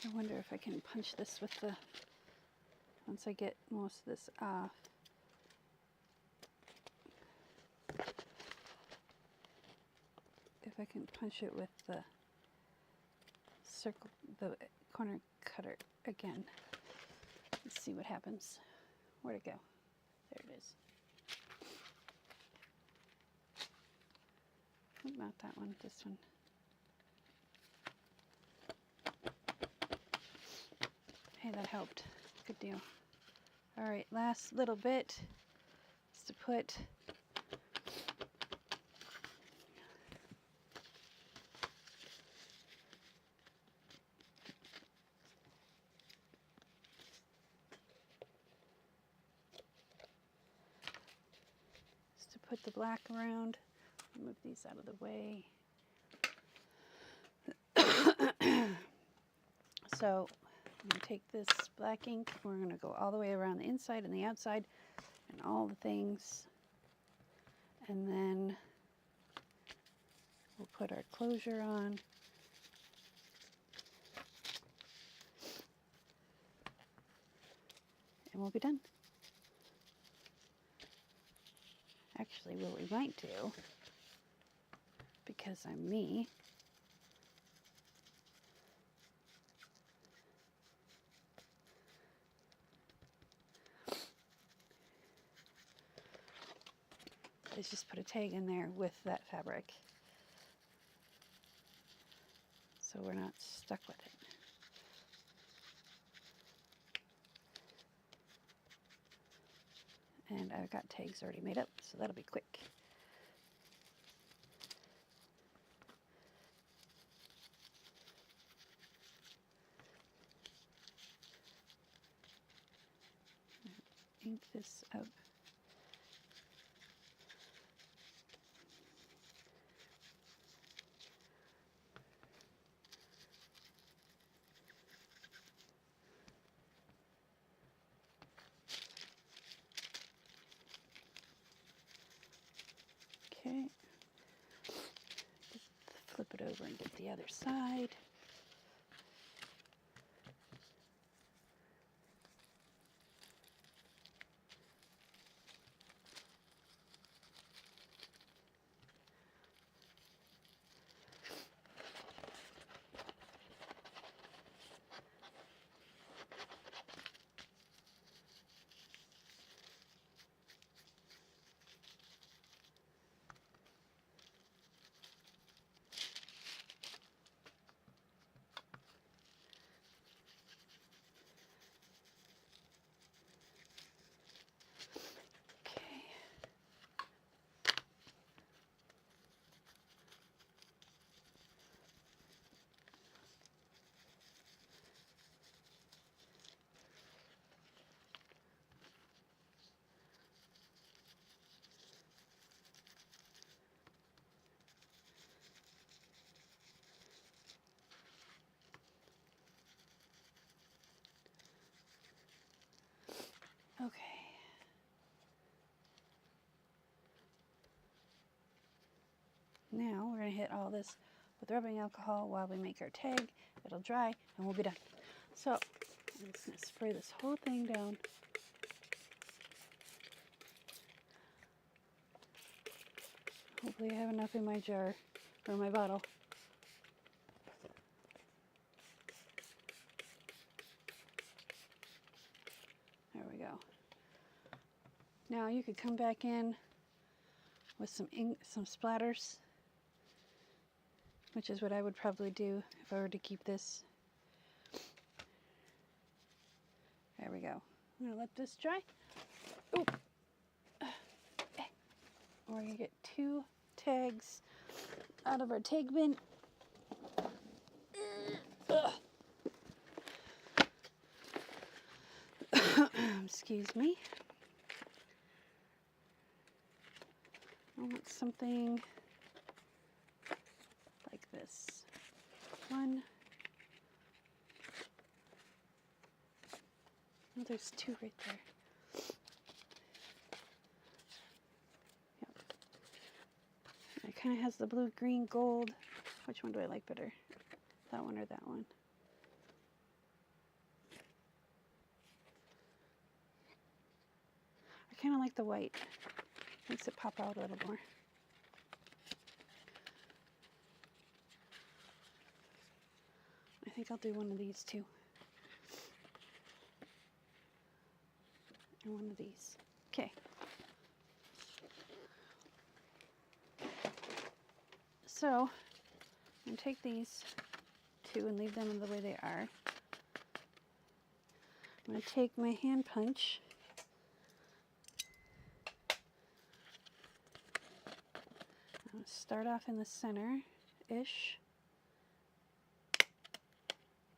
I wonder if I can punch this with the, once I get most of this off. If I can punch it with the circle, the corner cutter again. Let's see what happens. Where'd it go? There it is. Oh, not that one, this one. Hey, that helped. Good deal. All right, last little bit is to put the black around. Move these out of the way. So I'm going to take this black ink. We're going to go all the way around the inside and the outside and all the things. And then we'll put our closure on. And we'll be done. Actually, what we might do, because I'm me, is just put a tag in there with that fabric, so we're not stuck with it. And I've got tags already made up, so that'll be quick. Ink this up. Okay, flip it over and get the other side. Okay. Now we're going to hit all this with rubbing alcohol while we make our tag. It'll dry and we'll be done. So I'm just going to spray this whole thing down. Hopefully I have enough in my jar or my bottle. There we go. Now you could come back in with some ink, some splatters, which is what I would probably do if I were to keep this. There we go. I'm going to let this dry. Ooh, we're going to get 2 tags out of our tag bin. Excuse me. I want something like this. 1. Oh, there's 2 right there. Yep. It kind of has the blue, green, gold. Which one do I like better? That one or that one? I kind of like the white. Makes it pop out a little more. I think I'll do one of these too. And one of these. Okay. So, I'm going to take these 2 and leave them the way they are. I'm going to take my hand punch. I'm going to start off in the center-ish.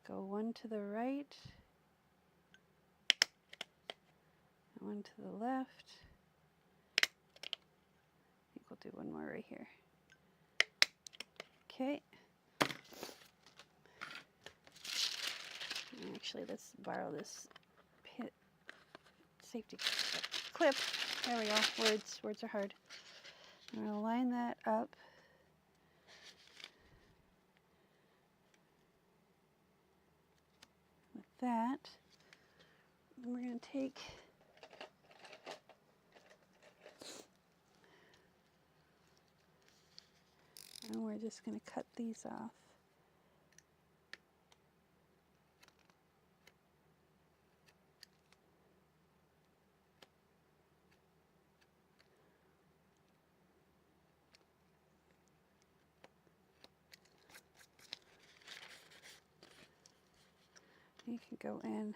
Go 1 to the right. And 1 to the left. I think we'll do 1 more right here. Okay. Actually, let's borrow this safety clip. There we go. Words are hard. I'm going to line that up. With that. And we're going to take and we're just going to cut these off. You can go in.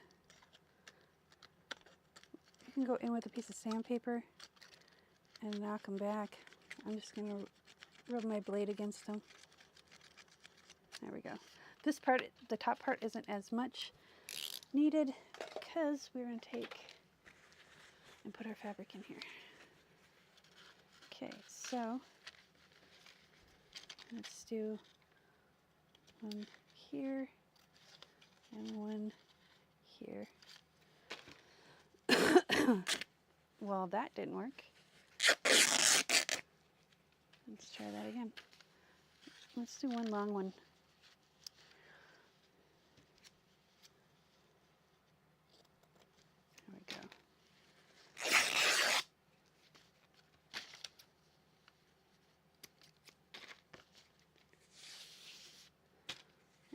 You can go in with a piece of sandpaper and knock them back. I'm just going to rub my blade against them. There we go. This part, the top part, isn't as much needed because we're going to take and put our fabric in here. Okay, so let's do 1 here and 1 here. Well, that didn't work. Let's try that again. Let's do 1 long one. There we go.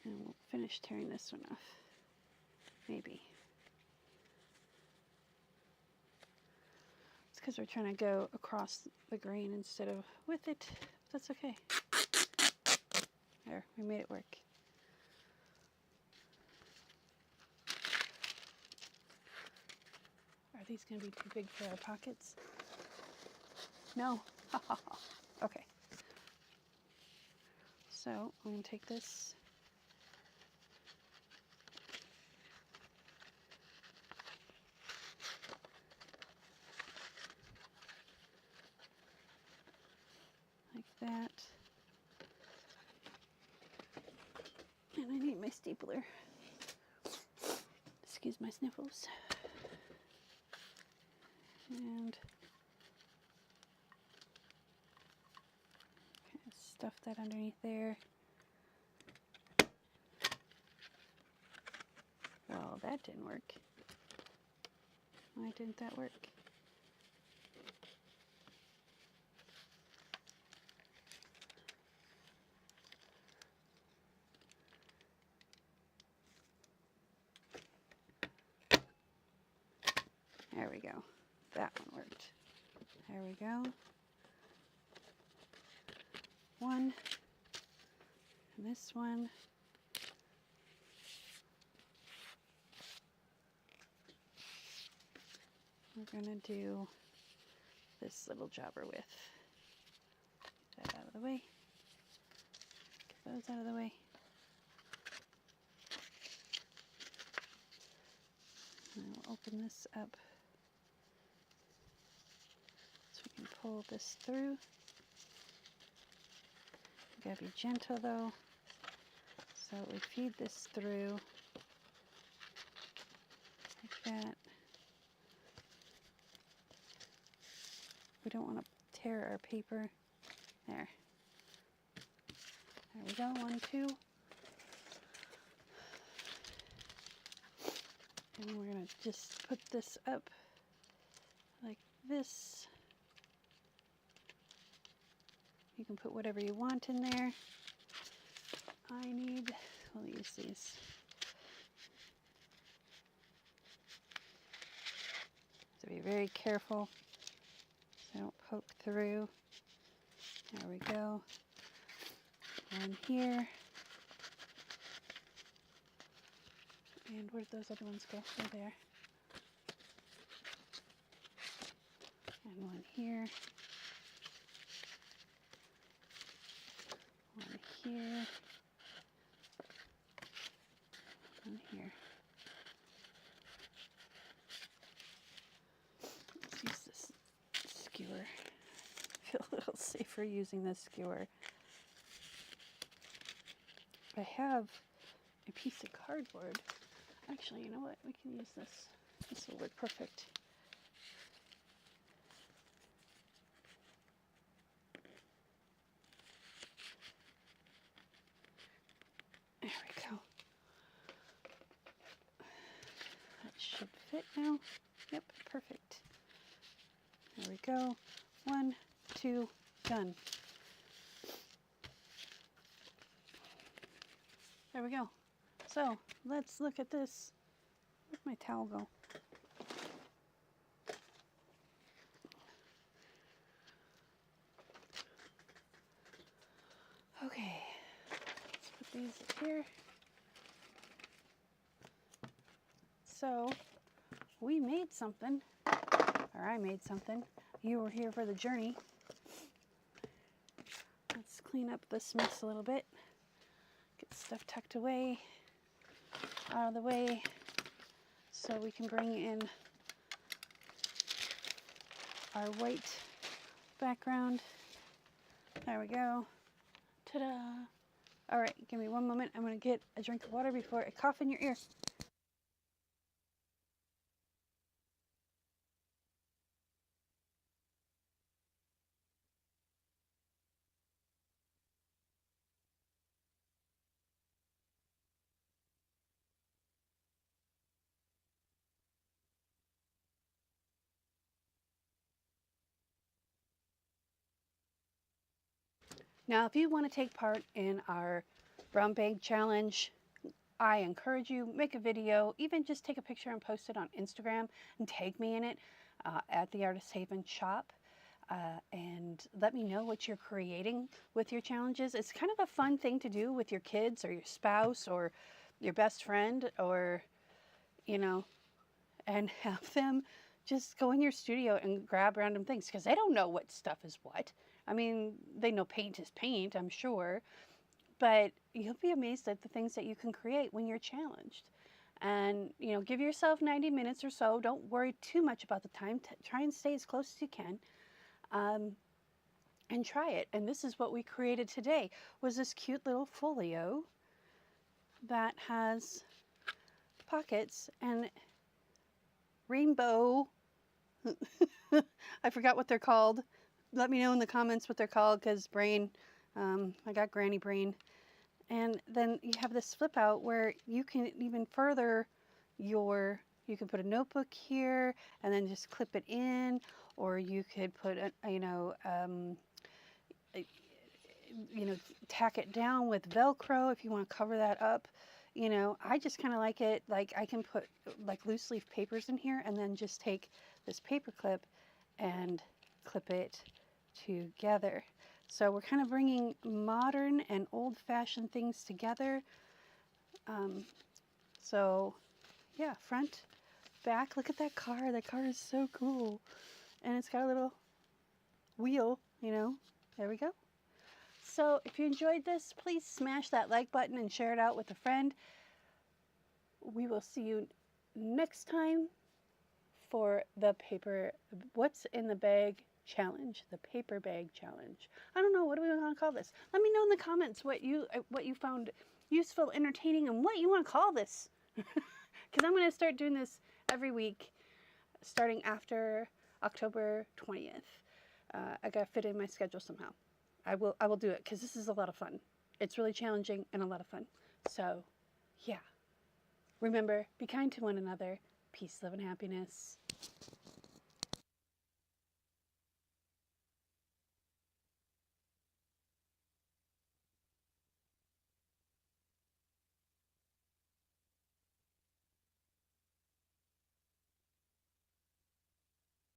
And we'll finish tearing this one off. Maybe. It's because we're trying to go across the grain instead of with it. That's okay. There, we made it work. Are these going to be too big for our pockets? No. Okay. So I'm going to take this. Like that. And I need my stapler. Excuse my sniffles. And stuff that underneath there. Well, that didn't work. Why didn't that work? There we go. That one worked. There we go. 1. And this one. We're going to do this little jobber with. the way. Get those out of the way. And I'll open this up so we can pull this through. You gotta be gentle though. So we feed this through like that. We don't want to tear our paper. There. There we go, 1, 2. And we're going to just put this up like this. You can put whatever you want in there. We'll use these. So be very careful so don't poke through. There we go. One here. And where did those other ones go? Oh, there. And one here. One here. One here. Let's use this skewer. I feel a little safer using this skewer. I have a piece of cardboard. Actually, you know what? We can use this. This will work perfect. There we go. That should fit now. Yep, perfect. There we go. 1, 2, done. There we go. So let's look at this. Where'd my towel go? Okay, let's put these up here. So we made something, or I made something. You were here for the journey. Let's clean up this mess a little bit. Get stuff tucked away, out of the way, so we can bring in our white background. There we go. Ta-da! All right, give me one moment. I'm going to get a drink of water before I cough in your ear. Now, if you want to take part in our brown bag challenge, I encourage you, make a video, even just take a picture and post it on Instagram and tag me in it at the Artist Haven shop. And let me know what you're creating with your challenges. It's kind of a fun thing to do with your kids or your spouse or your best friend, or, you know, and have them just go in your studio and grab random things because they don't know what stuff is what. I mean, they know paint is paint, I'm sure, but you'll be amazed at the things that you can create when you're challenged. And, you know, give yourself 90 minutes or so. Don't worry too much about the time. Try and stay as close as you can. And try it. And this is what we created today, was this cute little folio that has pockets and rainbow. I forgot what they're called. Let me know in the comments what they're called, because brain, I got granny brain. And then you have this flip out where you can even further you can put a notebook here and then just clip it in, or you could put tack it down with Velcro if you want to cover that up. You know, I just kind of like it, like I can put like loose leaf papers in here and then just take this paper clip and clip it together. So we're kind of bringing modern and old-fashioned things together. So yeah, front, back, look at that car. That car is so cool. And it's got a little wheel, you know. There we go. So if you enjoyed this, please smash that like button and share it out with a friend. We will see you next time for the paper, what's in the bag challenge, the paper bag challenge. I don't know, what do we want to call this? Let me know in the comments what you found useful, entertaining, and what you want to call this. Because I'm going to start doing this every week, starting after October 20th. I got to fit in my schedule somehow. I will do it because this is a lot of fun. It's really challenging and a lot of fun. So, yeah. Remember, be kind to one another. Peace, love, and happiness.